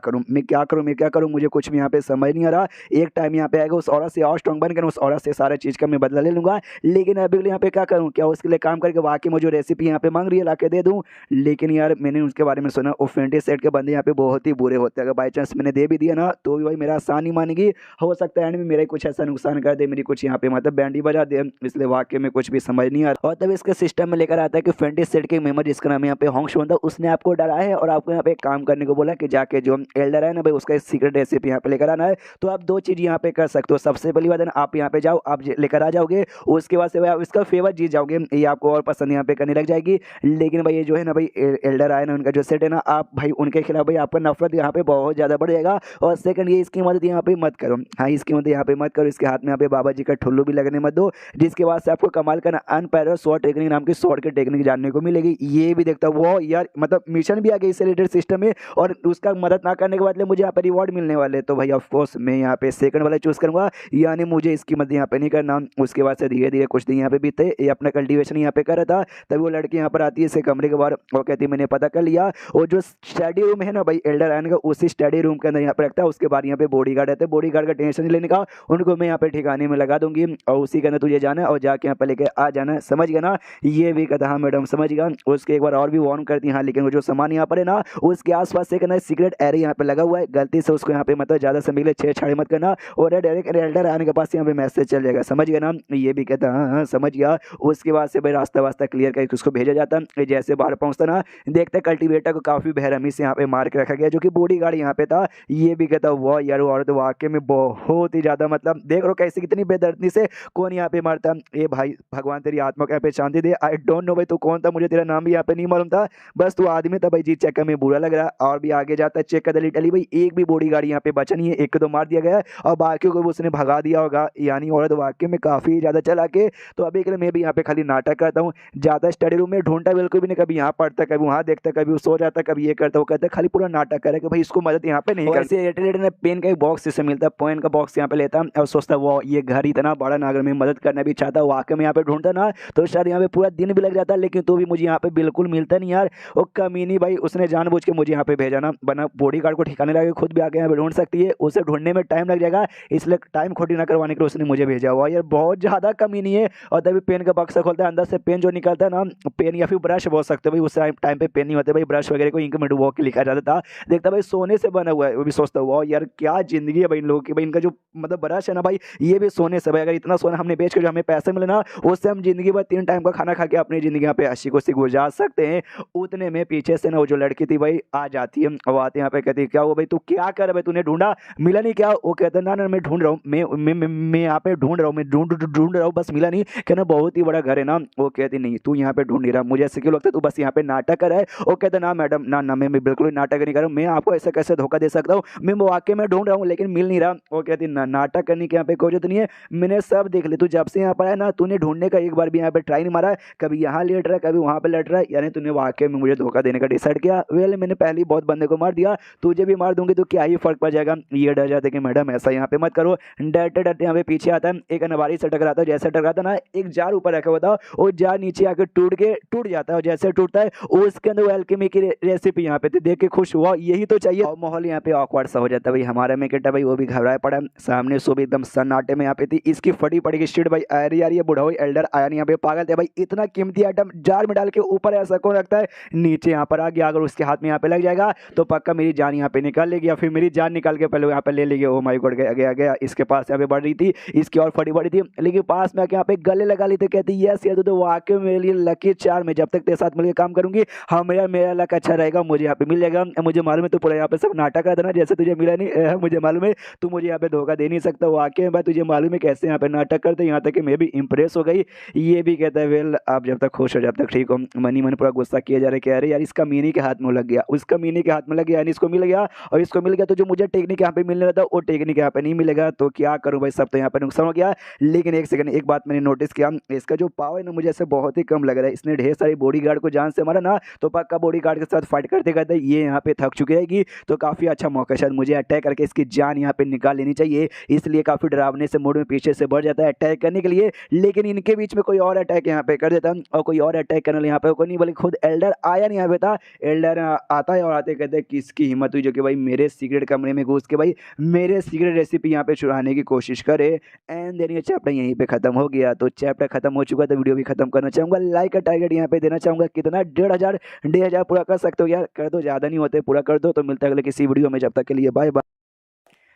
Speaker 1: करूँ मुझे कुछ भी यहाँ पे समझ नहीं आ रहा। एक टाइम यहाँ पे आएगा उस औरत से और स्ट्रॉन्ग बनकर उस औरत से सारा चीज़ का मैं बदला ले लूँगा, लेकिन अभी यहाँ पे क्या करूँ, क्या उसके लिए काम करके वाकई मुझे रेसिपी यहाँ पे मांग रही है ला के दे दूँ। लेकिन यार मैंने उसके बारे में सुना वो फेंटी सेट के बंदे यहाँ पे बहुत ही बुरे होते हैं, अगर बाई चांस मैंने दे भी दिया ना तो भी भाई मेरा आसान नहीं मानेगी, हो सकता है एंड में मेरा ही कुछ ऐसा नुकसान कर दे, मेरी कुछ यहाँ पे मतलब बैंडी बजा दे, इसलिए वाकई में कुछ भी समझ नहीं आ रहा। और तब इसके सिस्टम में लेकर आता है कि फेंटी सेट के मेंबर जिसका नाम यहाँ पे होंग था उसने आपको डरा है और आपको यहाँ पे काम करने को बोला कि जाके जो एल्डर है ना भाई उसका सीक्रेट रेसिपी यहाँ पे लेकर आना है। तो आप दो चीज़ यहाँ पे कर सकते हो, सबसे पहली बात है ना आप यहाँ पे जाओ, आप लेकर आ जाओगे, उसके बाद से भाई आप इसका फेवर जीत जाओगे, ये आपको और पसंद यहाँ पे करने लग जाएगी। लेकिन भाई ये जो है ना भाई एल्डर आए ना उनका जो सेट है ना आप भाई उनके खिलाफ भाई आपका नफरत यहाँ पे बहुत ज़्यादा बढ़ जाएगा। और सेकंड ये इसकी मदद यहाँ पे मत करो, हाँ इसकी मदद यहाँ पे मत करो, इसके हाथ में यहाँ पे बाबा जी का ठुल्लू भी लगने मत दो, जिसके बाद से आपको कमाल का ना अनपैरल स्वॉर्ड टेक्निक नाम की स्वॉर्ड की टेक्निक जानने को मिलेगी। ये भी देखता वो यार मतलब मिशन भी आ गया इससे रिलेटेड सिस्टम में और उसका मदद ना करने के बदले मुझे यहाँ पे रिवॉर्ड मिलने वाले, तो भाई ऑफकोर्स मैं यहाँ पे सेकंड वाला चूज करूंगा, यानी मुझे इसकी मदद यहाँ पे नहीं करना। उसके बाद से धीरे धीरे कुछ दिन यहाँ पे बीते, ये अपना कल्टीवेशन यहाँ पे कर रहा था, तभी वो लड़की यहाँ पर आती है इसके कमरे के बाहर, वो कहती है मैंने पता कर लिया, और जो स्टडी रूम है ना भाई एल्डर आयन का उसी स्टडी रूम के अंदर यहाँ पे रखता है, उसके बाद यहाँ पे बॉडी गार्ड रहते हैं, बॉडी गार्ड का टेंशन नहीं लेने का, उनको मैं यहाँ पे ठिकाने में लगा दूंगी और उसी के अंदर तुझे जाना है और जाके यहाँ पे लेके आ जाना है, समझ गया ना। ये भी कहता हाँ मैडम समझ गया। उसके एक बार और भी वार्न करती है हाँ, लेकिन वो जो सामान यहाँ पर है ना उसके आसपास से कहना सीक्रेट एरिया यहाँ पे लगा हुआ है, गलती से उसको यहाँ पे मतलब ज्यादा समय के लिए छेड़छाड़ी मत करना और डायरेक्ट एल्डर आने के पास यहाँ पे मैसेज चल जाएगा, समझ गया ना। ये भी कहता हाँ हाँ समझ गया। उसके बाद से भाई रास्ता वास्ता क्लियर करके उसको भेजा जाता, जैसे बाहर पहुंचता ना देखते कल्टीवेटर को काफी बेरहमी से यहाँ पे मार के रखा गया जो कि बॉडी गार्ड यहाँ पे था। ये भी कहता वाह यार औरत वाकई में बहुत ही ज्यादा मतलब देख रहे हो कैसे कितनी बेदर्दी से कौन यहाँ पे मारता। ये भाई भगवान तेरी आत्मा को यहाँ पे शांति दे। आई डोंट नो भाई तू कौन था, मुझे तेरा नाम भी यहाँ पे नहीं मालूम था, बस तू आदमी था भाई जी चक्कर में बुरा लग रहा। और भी आगे जाता है चेक कर लिटरली भाई एक भी बॉडी गार्ड यहाँ पे बचा नहीं है, एक को तो मार दिया गया और बाकियों को उसने भगा दिया होगा, यानी औरत वाकई में काफी ज्यादा चला के। तो अभी के लिए मैं भी यहाँ पे खाली नाटक करता हूँ, ज्यादा स्टडी रूम में ढूंढता बिल्कुल भी नहीं, कभी यहाँ पढ़ता कभी वहाँ देखता कभी वो सो जाता कभी ये करता वो कहता, खाली पूरा नाटक करे कि भाई इसको मदद यहाँ पे नहीं करती। पेन का एक बॉक्स इससे मिलता, पेन का बॉक्स यहाँ पे लेता और सोचता वो ये घर इतना बड़ा ना, अगर मैं मदद करना भी चाहता वाकई में यहाँ पे ढूंढता ना तो शायद यहाँ पे पूरा दिन भी लग जाता, लेकिन तो भी मुझे यहाँ पे बिल्कुल मिलता नहीं यार। वो कमीनी भाई उसने जानबूझ के मुझे यहाँ पे भेजा ना, बना बॉडी गार्ड को ठिकाने लगा खुद भी आके यहाँ पे ढूंढ सकती है, उसे ढूंढने में टाइम लग जाएगा, इसलिए टाइम खोटी ना करवाने के लिए उसने मुझे भेजा हुआ यार, बहुत ज्यादा कमीनी है। और तभी पेन का बक्सा खोलता है, अंदर से पेन जो निकलता है ना, पेन या फिर ब्रश बोल सकते हो भाई, उस टाइम पे पेन नहीं होते भाई, ब्रश वगैरह को इंक में डुबो के लिखा जाता था। देखता भाई सोने से बना हुआ है, वो भी सोचता हुआ यार क्या जिंदगी है भाई इन लोगों की, भाई इनका जो मतलब ब्रश है ना भाई ये भी सोने से भाई, अगर इतना सोना हमने बेच कर जो हमें पैसे मिले ना उससे हम जिंदगी भर 3 टाइम का खाना खा के अपनी जिंदगी यहाँ पे हंसी खुशी गुजार सकते हैं। उतने में पीछे से ना वो जो लड़की थी भाई आ जाती है, वो आते यहाँ पे कहती है क्या हुआ भाई तू क्या कर भाई, तूने ढूंढा मिला नहीं क्या? वो कहता है ना ना मैं ढूंढ रहा हूँ, मैं यहाँ पे ढूंढ रहा हूँ, मैं ढूंढ रहा हूँ बस मिला नहीं, कहना बहुत ही बड़ा घर है ना। वो कहती नहीं तू यहाँ पे ढूंढ नहीं रहा, मुझे ऐसे क्यों लगता है तू बस यहाँ पे नाटक कर रहा है। वो कहता ना मैडम ना ना मैं बिल्कुल नाटक नहीं कर रहा हूँ, मैं आपको ऐसे कैसे धोखा दे सकता हूँ, मैं वाकई में ढूंढ रहा हूँ लेकिन मिल नहीं रहा। वो कहती ना नाटक करने की यहाँ पे कोई जरूरत नहीं है, मैंने सब देख लिया, तू जब से यहाँ पर है ना तूने ढूंढने का एक बार भी यहाँ पे ट्राई नहीं मारा है, कभी यहाँ लेट रहा है कभी वहाँ पे लेट रहा है, यानी तूने वाकई में मुझे धोखा देने का डिसाइड किया। वेल मैंने पहले बहुत बंदे को मार दिया, तुझे भी मार दूंगी तो क्या ही फर्क पड़ जाएगा। ये डर जाते कि मैडम ऐसा यहाँ पे मत करो। डरते डरते यहाँ पे पीछे आता है, एक अनवारी से टकराता है, जैसे टकराता ना एक जार ऊपर रखा हुआ था, वो जार नीचे आकर टूट जाता है और जैसे टूटता है है उसके अंदर एल्केमी की रेसिपी यहाँ पे देख के खुश हुआ, यही तो चाहिए। और माहौल यहाँ पे ऑकवर्ड सा हो जाता है भाई। हमारा मेकेटा भाई वो भी घबराया पड़ा, सामने सो भी एकदम सन्नाटे में यहाँ पे थी, इसकी फटी पड़ी की स्ट्रीट भाई अरे यार ये बुढ़ा हुई एल्डर आया नहीं यहाँ पे, पागल थे भाई, इतना कीमती आइटम जार में डाल के ऊपर ऐसा कौन रखता है, नीचे यहाँ पर आ गया, अगर उसके हाथ में यहाँ पे लग जाएगा तो पक्का मेरी जान यहाँ पे निकाल लेगी या फिर मेरी जान निकाल के पहले यहाँ पे ले लेगी। ओ माय गॉड, गया गया गया, इसके पास यहाँ पे बढ़ रही थी, इसकी और फटी पड़ी थी, लेकिन पास में आके यहाँ पे गले लगा ली थी, कहती यस यार तो वाकई मेरे लिए लकी चार में जब तक तेरे साथ मिलकर काम करूंगी हाँ मेरा लक अच्छा रहेगा, मुझे यहाँ पे मिल जाएगा। मुझे मालूम है तू पूरा यहाँ पे सब नाटक कर देना जैसे तुझे मिला नहीं, मुझे मालूम है तू मुझे यहाँ पे धोखा दे नहीं सकता, वाकई में भाई तुझे मालूम है कैसे यहाँ पे नाटक करते, यहाँ तक कि मैं भी इंप्रेस हो गई। ये भी कहता है वेल आप जब तक खुश हो जब तक ठीक हो, मनी मन पूरा गुस्सा किया जा रहा है कि अरे यार इसका मीनी के हाथ में लग गया, उसका मीनी के हाथ में लग गया, यानी इसको मिल गया और इसको मिल गया तो जो मुझे टेक्निक यहाँ पे मिलने रहा था वो टेक्निक यहाँ पे नहीं मिलेगा, तो क्या करूँ भाई, सब तो यहाँ पे नुकसान हो गया। लेकिन एक सेकंड, एक बात मैंने नोटिस किया, इसका जो पावर है ना मुझे ऐसे बहुत ही कम लग रहा है, इसने ढेर सारी बॉडीगार्ड को जान से मारा ना, तो पक्का बॉडीगार्ड के साथ फाइट करते करते ये यहाँ पे थक चुकी रहेगी, तो काफी अच्छा मौका शायद मुझे अटैक करके इसकी जान यहाँ पे निकाल लेनी चाहिए, इसलिए काफी डरावने से मूड में पीछे से बढ़ जाता है अटैक करने के लिए। लेकिन इनके बीच में कोई और अटैक यहाँ पे कर देता और कोई और अटैक करने यहाँ पे कोई नहीं, बल्कि खुद एल्डर आया नहीं यहाँ पे था, एल्डर आता है और आते कहते किसकी हिम्मत हुई जो कि भाई मेरे सीक्रेट कमरे में घुस के भाई मेरे सीक्रेट रेसिपी यहाँ पे चुराने की कोशिश करे। एंड देन ये चैप्टर यहीं पे खत्म हो गया। तो चैप्टर खत्म हो चुका, तो वीडियो भी खत्म करना चाहूंगा, लाइक का टारगेट यहाँ पे देना चाहूंगा, कितना 1500 पूरा कर सकते हो यार, कर दो, ज्यादा नहीं होते, पूरा कर दो। तो मिलता है अगले किसी वीडियो में, जब तक के लिए बाय बाय।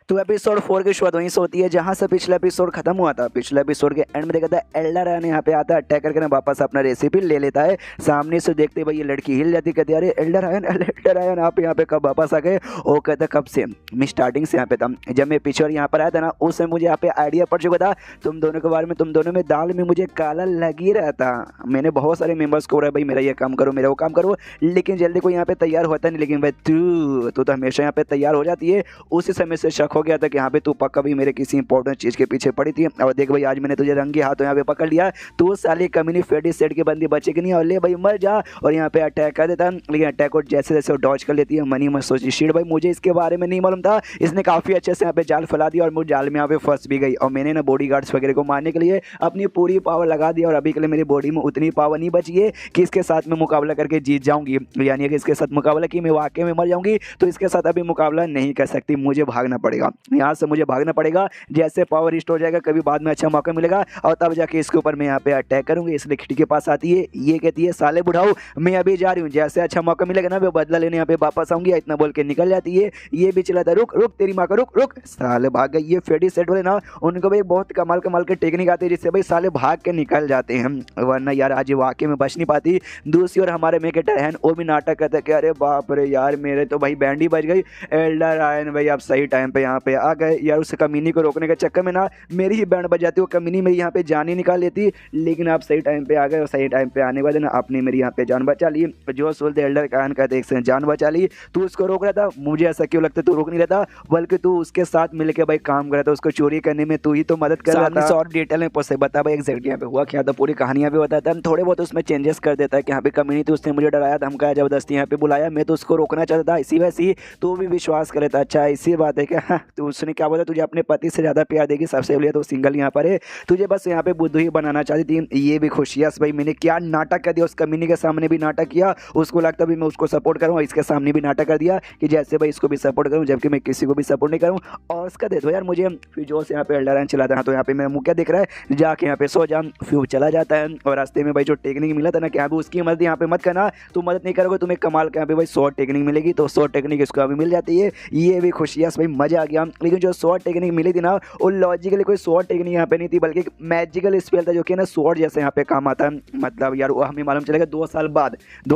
Speaker 1: तो एपिसोड 4 की शुरुआत वहीं से होती है जहां से पिछला एपिसोड खत्म हुआ था। पिछले एपिसोड के एंड में देखा था एल्डर आने यहाँ पे आता है, अटैक करके ना वापस अपना रेसिपी ले लेता है। सामने से देखते भाई ये लड़की हिल जाती, कहती अरे एल्डर आयन आप यहाँ पे कब वापस आ गए। वो कहता कब से, मैं स्टार्टिंग से यहाँ पे था, जब मैं पिछले यहाँ पर आया था ना उस समय मुझे यहाँ पे आइडिया पड़ चुका था तुम दोनों के बारे में, तुम दोनों में दाल में मुझे काला लग ही रहा था। मैंने बहुत सारे मेम्बर्स को बोला भाई मेरा ये काम करो मेरा वो काम करो, लेकिन जल्दी कोई यहाँ पे तैयार होता नहीं। लेकिन भाई तू तो हमेशा यहाँ पे तैयार हो जाती है। उसी समय से शक हो गया था कि यहाँ पे तू पक्का भी मेरे किसी इंपॉर्टेंट चीज के पीछे पड़ी थी। और देख भाई आज मैंने तुझे रंगे हाथों यहाँ पे पकड़ लिया, तू साली कम्युनी फेडी सेट की बंदी बचेगी नहीं, और ले भाई मर जा। और यहाँ पे अटैक कर देता, लेकिन अटैक को जैसे जैसे डॉज कर लेती है। मनी मत सोची शीट भाई मुझे इसके बारे में नहीं मालूम था, इसने काफी अच्छे से यहाँ पे जाल फैला दिया और मुझे जाल में यहाँ पे फंस भी गई। और मैंने ना बॉडी गार्ड्स वगैरह को मारने के लिए अपनी पूरी पावर लगा दी और अभी के लिए मेरी बॉडी में उतनी पावर नहीं बची है कि इसके साथ में मुकाबला करके जीत जाऊंगी, यानी कि इसके साथ मुकाबला की मैं वाकई में मर जाऊंगी, तो इसके साथ अभी मुकाबला नहीं कर सकती, मुझे भागना पड़ेगा, यहाँ से मुझे भागना पड़ेगा। जैसे पावर रिस्टोर हो जाएगा कभी बाद में अच्छा मौका मिलेगा और तब जाके इसके ऊपर मैं यहाँ पे अटैक करूंगी। इसलिए खिड़की के पास आती है, ये कहती है साले बुढ़ाऊ मैं अभी जा रही हूँ, जैसे अच्छा मौका मिलेगा ना मैं बदला लेने यहाँ पे वापस आऊंगी, इतना बोल के निकल जाती है। ये भी चला था रुक रुक तेरी माँ का रुक रुक, साले भाग गए। ये फेडी सेट वाले ना उनको भाई बहुत कमाल कमाल के टेक्निक आती है जिससे भाई साले भाग के निकल जाते हैं, वरना यार आज वाकई में बच नहीं पाती। दूसरी ओर हमारे मेकेटर है वो भी नाटक करते कि अरे बाप रे यार मेरे तो भाई बैंड ही बच गई, एल्डर आयन भाई आप सही टाइम पे यहाँ पे आ गए यार, उस कमीनी को रोकने के चक्कर में ना मेरी ही बैंड बच जाती, वो कमीनी मेरी यहाँ पे जान ही निकाल लेती, लेकिन आप सही टाइम पे आ गए और सही टाइम पे आने के बाद ना आपने मेरी यहाँ पे जान बचा ली। जो सोलते एल्डर कान कहते एक से जान बचा ली, तू उसको रोक रहा था, मुझे ऐसा क्यों लगता तू रोक नहीं रहा था, बल्कि तू उसके साथ मिलकर भाई काम कर रहा था, उसको चोरी करने में तू ही तो मदद कर रहा था। और डिटेल में पूछे बता भाई एग्जैक्टली यहाँ पे हुआ क्या था, पूरी कहानियां भी बताता है, थोड़े बहुत उसमें चेंजेस कर देता है कि यहाँ पे कम्युनिटी उसने मुझे डराया धमकाया जबरदस्ती यहाँ पे बुलाया, मैं तो उसको रोकना चाहता था, इसी वैसे ही तू भी विश्वास कर लेता। अच्छा इसी बात है क्या, तो उसने क्या बोला तुझे अपने पति से ज्यादा प्यार देगी, सबसे पहले तो सिंगल यहाँ पर है, तुझे बस यहाँ पे बुद्धू ही बनाना चाहती थी। ये भी खुशी भाई मैंने क्या नाटक कर दिया, उस कमीनी के सामने भी नाटक किया, उसको लगता भी मैं उसको सपोर्ट करूँ, इसके सामने भी नाटक कर दिया कि जैसे भाई इसको भी सपोर्ट करूँ जबकि मैं किसी को भी सपोर्ट नहीं करूँ। और उसका दे दो यार मुझे, फिर जो से यहाँ पे एल्डर चलाता है तो यहाँ पे मेरा मुँह क्या दिख रहा है, जाके यहाँ पे सो जा, फिर चला जाता है। और रास्ते में भाई जो टेक्निक मिला था ना कि यहाँ पे उसकी मदद यहाँ पे मत करना, तू मदद नहीं करोगे तुम्हें कमाल के यहाँ पे भाई 100 टेक्निक मिलेगी, तो 100 टेक्निक इसको अभी मिल जाती है। ये भी खुशियाँ भाई मजा आ गया। लेकिन जो 100 टेक्निक मिली थी ना वो लॉजिकली कोई 100 टेक्निक यहाँ पे नहीं थी, बल्कि मैजिकल स्पेल था जो कि ना स्वॉर्ड जैसे यहाँ पे काम आता है। मतलब यार वो हमें मालूम चलेगा 2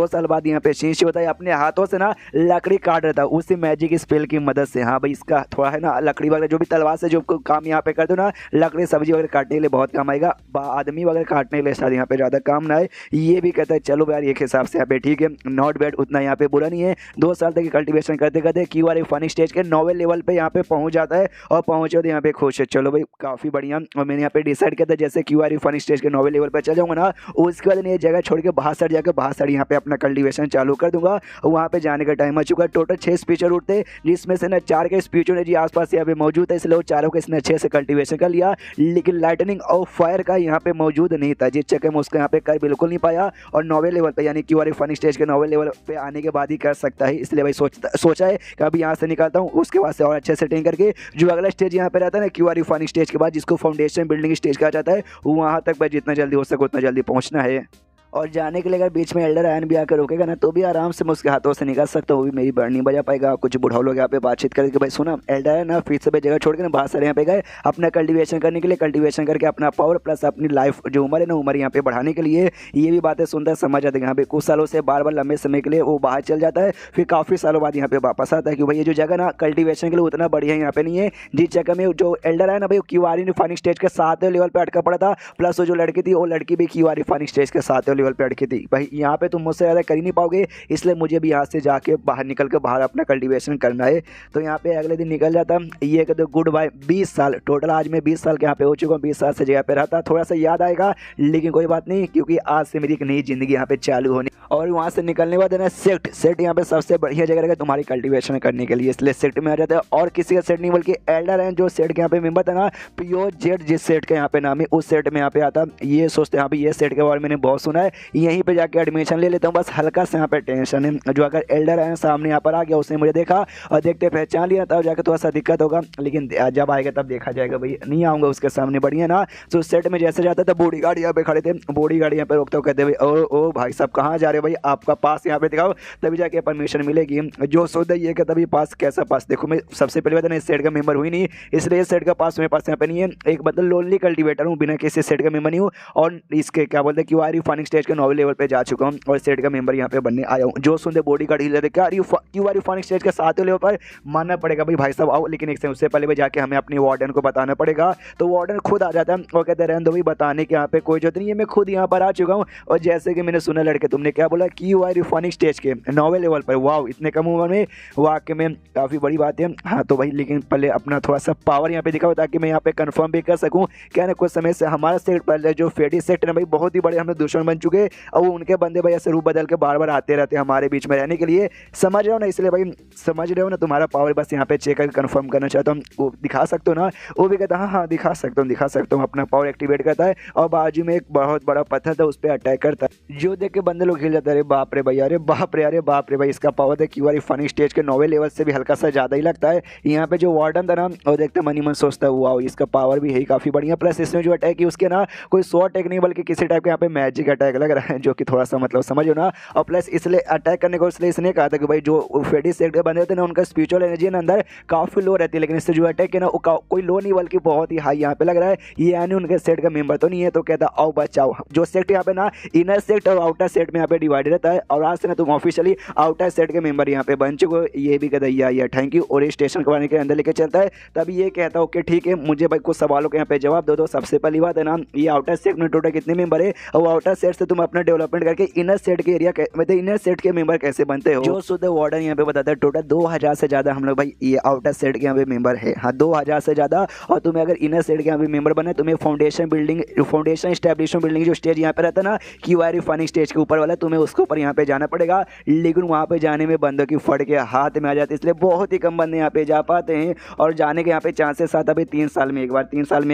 Speaker 1: साल बाद यहाँ पे शीश होता है अपने हाथों से ना लकड़ी काट रहा था उसी मैजिक स्पेल की मदद से। हाँ भाई इसका थोड़ा है ना लकड़ी वगैरह जो भी तलवार से जो काम यहाँ पे करते हो ना, लकड़ी सब्जी वगैरह काटने के लिए बहुत काम आएगा, आदमी वगैरह काटने के लिए शायद यहाँ पे ज़्यादा काम ना है। ये भी कहता है चलो यार एक हिसाब से यहाँ पे ठीक है, नॉट बैड, उतना यहाँ पे बुरा नहीं है। 2 साल तक कल्टिवेशन करते करते क्यू आर फनी स्टेज के 9वें लेवल पे यहाँ पे पहुंच जाता है और पहुंचे तो यहाँ पे खुश है। चलो भाई काफ़ी बढ़िया। और मैंने यहाँ पे डिसाइड किया था जैसे क्यूआर फन स्टेज के 9वें लेवल पर चल जाऊँगा ना, उसके बाद ये जगह छोड़ के बाहर साइड जाकर बाहर साइड यहाँ पे अपना कल्टिवेशन चालू कर दूंगा। और वहाँ पे जाने का टाइम आ चुका है। टोटल 6 स्पीचर उठते, जिसमें से ना 4 के स्पीचर ने जी आसपास यहाँ पे मौजूद है, इसलिए वो चारों के इसने अच्छे से कल्टिवेशन कर लिया। लेकिन लाइटनिंग और फायर का यहाँ पे मौजूद नहीं था, जिस चक्कर में उसको यहाँ पे कर बिल्कुल नहीं पाया। और 9वें लेवल पे यानी क्यूआर फन स्टेज के 9वें लेवल पे आने के बाद ही कर सकता है। इसलिए भाई सोचा है कि अभी यहाँ से निकलता हूँ, उसके बाद से और अच्छे सेटिंग करके जो अगला स्टेज यहाँ पे रहता है ना क्यूआर फन स्टेज के बाद, जिसको फाउंडेशन बिल्डिंग स्टेज कहा जाता है, वहाँ तक भाई जितना जल्दी हो सके उतना जल्दी पहुँचना है। और जाने के लिए अगर बीच में एल्डर आयन भी आकर रोकेगा ना, तो भी आराम से मैं उसके हाथों से निकल सकता हूँ, वो भी मेरी बैंड नहीं बजा पाएगा। कुछ बुढ़ाओ लोग यहाँ पे बातचीत करके भाई सुना एल्डर आयन ना फिर से जगह छोड़ के ना बाहर सारे यहाँ पे गए अपना कल्टीवेशन करने के लिए, कल्टीवेशन करके अपना पावर प्लस अपनी लाइफ जो उम्र है ना उम्र यहाँ पे बढ़ाने के लिए। ये भी बातें सुनता है समझ आता है। यहाँ पे कुछ सालों से बार बार लंबे समय के लिए वो बाहर चल जाता है, फिर काफ़ी सालों बाद यहाँ पे वापस आता है कि भाई ये जो जगह ना कल्टीवेशन के लिए उतना बढ़िया यहाँ पे नहीं है। जिस जगह में जो एल्डर है ना भाई क्यूआर फन स्टेज के 7वें लेवल पर अटका पड़ा था, प्लस वो जो लड़की थी वो लड़की भी क्यूआर फन स्टेज के 7वें लेवल पर अटकी थी। भाई यहाँ पे तुम मुझसे ज़्यादा कर ही नहीं पाओगे, इसलिए मुझे भी यहाँ से जाके बाहर निकल के बाहर अपना कल्टीवेशन करना है। तो यहाँ पे अगले दिन निकल जाता। ये कहते गुड बाय 20 साल टोटल, आज मैं 20 साल के यहाँ पे हो चुका हूँ। 20 साल से जगह पे रहता, थोड़ा सा याद आएगा लेकिन कोई बात नहीं, क्योंकि आज से मेरी एक नई जिंदगी यहाँ पे चालू होनी। और वहाँ से निकलने के बाद ना सेट यहाँ पे सबसे बढ़िया जगह रहेगा तुम्हारी कल्टीवेशन करने के लिए, इसलिए सेट में आ जाता है। और किसी का सेट नहीं बल्कि एल्डर है जो सेट के यहाँ पे मेंबर था ना, प्योर जेट जिस सेट के यहाँ पे नाम है उस सेट में यहाँ पे आता। ये सोचते हैं ये सेट के बारे में मैंने बहुत सुना है, यहीं पे जाके एडमिशन ले लेता हूँ। बस हल्का से यहाँ पे टेंशन है, जो अगर एल्डर है सामने यहाँ पर आ गया, उसने मुझे देखा और देखते पहचान लिया, तब जाकर थोड़ा सा दिक्कत होगा, लेकिन जब आएगा तब देखा जाएगा। भाई नहीं आऊँगा उसके सामने बढ़िया ना। तो सेट में जैसे जाता था बॉडी गार्ड यहाँ पे खड़े थे, बॉडी गार्ड यहाँ पे रोकते हो, कहते भाई ओ भाई साहब कहाँ जा रहे हो भाई, आपका पास यहाँ पे दिखाओ तभी जाके परमिशन मिलेगी। जो सोचता ये कहता भाई पास कैसा पास, देखो मैं सबसे पहले बात ना इस सेट का मेंबर हुई नहीं, इसलिए इस सेट का पास मेरे पास यहाँ पे नहीं है। एक मतलब लोनली कल्टीवेटर हूँ, बिना किसी सेट का मेंबर नहीं हूँ, और इसके क्या बोलते हैं क्यूआर फन स्टेज के 9वें लेवल पे जा चुका हूँ और सेट का मेंबर यहाँ पे बनने आया हूँ। जो सुनते बॉडी गार्ड हिल जाते क्यूआर फन स्टेज के 7वें लेवल पर मानना पड़ेगा भाई साहब आओ, लेकिन एक उससे पहले जाके हमें अपनी वार्डन को बताना पड़ेगा। तो वार्डन खुद आ जाता है और कहते रहने दो भाई बताने के यहाँ पे कोई जरूरत नहीं है, मैं खुद यहाँ पर आ चुका हूँ। और जैसे कि मैंने सुना लड़के तुमने क्या बोला क्यूआर फन स्टेज के 9वें लेवल पर, वाह इतने कम उम्र में, वाकई में काफ़ी बड़ी बात है। हाँ तो भाई लेकिन पहले अपना थोड़ा सा पावर यहाँ पे दिखाओ ताकि मैं यहाँ पे कंफर्म भी कर सकूँ। क्या ना कुछ समय से हमारा सेट पहले जो फेडी सेट है भाई बहुत ही बड़े हमें दुश्मन बन चुके, और वो उनके बंदे भाई ऐसे रूप बदल के बार बार आते रहते हैं हमारे बीच में रहने के लिए, समझ रहे हो ना। इसलिए भाई समझ रहे हो ना, तुम्हारा पावर बस यहाँ पे चेक करके कंफर्म करना चाहता हूँ। वो दिखा सकते हो ना, वो भी कहता हाँ दिखा सकता हूँ अपना पावर एक्टिवेट करता है। और बाजू में एक बहुत बड़ा पत्थर था उस पर अटैक करता है, जो देख के बंदे लोग हिल जाते हैं, अरे बाप रे भाई, अरे बाप रे भाई इसका पावर है क्यूआर फन स्टेज के 9वें लेवल से भी हल्का सा ज़्यादा ही लगता है। यहाँ पे जो वार्डन था ना और देखते मनी मन सोचता है वाओ इसका पावर भी है काफ़ी बढ़िया, प्लस इसमें जो अटैक है उसके ना कोई सो अटैक नहीं बल्कि किसी टाइप का यहाँ पे मैजिक अटैक लग रहा है, जो कि थोड़ा सा मतलब समझो ना। और प्लस इसलिए अटैक करने को इसलिए इसने कहा था कि भाई जो फेडी सेट के बंदे होते हैं ना उनका स्पिरिचुअल एनर्जी ना अंदर काफ़ी लो रहती है, लेकिन इससे जो अटैक है ना वो कोई लो नहीं बल्कि बहुत ही हाई यहाँ पे लग रहा है। ये यानी उनके सेट का मेंबर तो नहीं है। तो कहता आओ बचाओ, जो सेट यहाँ पे ना इनर सेट और आउटर सेट में यहाँ पे डिवाइड रहता है, और आज से ना तुम ऑफिशियली आउटर सेट के मेंबर यहाँ पे बन चुके हो। ये भी कहता है थैंक यू, और स्टेशन करवाने के अंदर लेके चलता है। तभी ये कहता है ओके ठीक है, मुझे भाई कुछ सवालों के यहाँ पे जवाब दो। सबसे पहली बात है ना ये आउटर सेट में टोटल कितने मेंबर है, और आउटर सेट से तुम अपना डेवलपमेंट करके इनर सेट के एरिया मतलब इनर सेट के मेंबर कैसे बनते हो। जो शुद्ध वार्डन यहाँ पे बताता है टोटल 2000 से ज़्यादा हम लोग भाई ये आउटर सेट के यहाँ पे मेंबर है। हाँ 2000 से ज़्यादा। और तुम्हें अगर इनर सेट के यहाँ पे मेंबर बने तुम्हें फाउंडेशन एस्टेब्लिशमेंट बिल्डिंग जो स्टेज यहाँ पे रहता है ना क्यूआर फन स्टेज के ऊपर वाला, तुम्हें उसके ऊपर यहाँ पे जाना पड़ेगा। लेकिन वहाँ पे जाने में बंदों की फट के हाथ में आ जाती है, इसलिए बहुत ही कम बंदे यहाँ पे जा पाते हैं। और जाने के यहाँ पे चांसेस आता है 3 साल में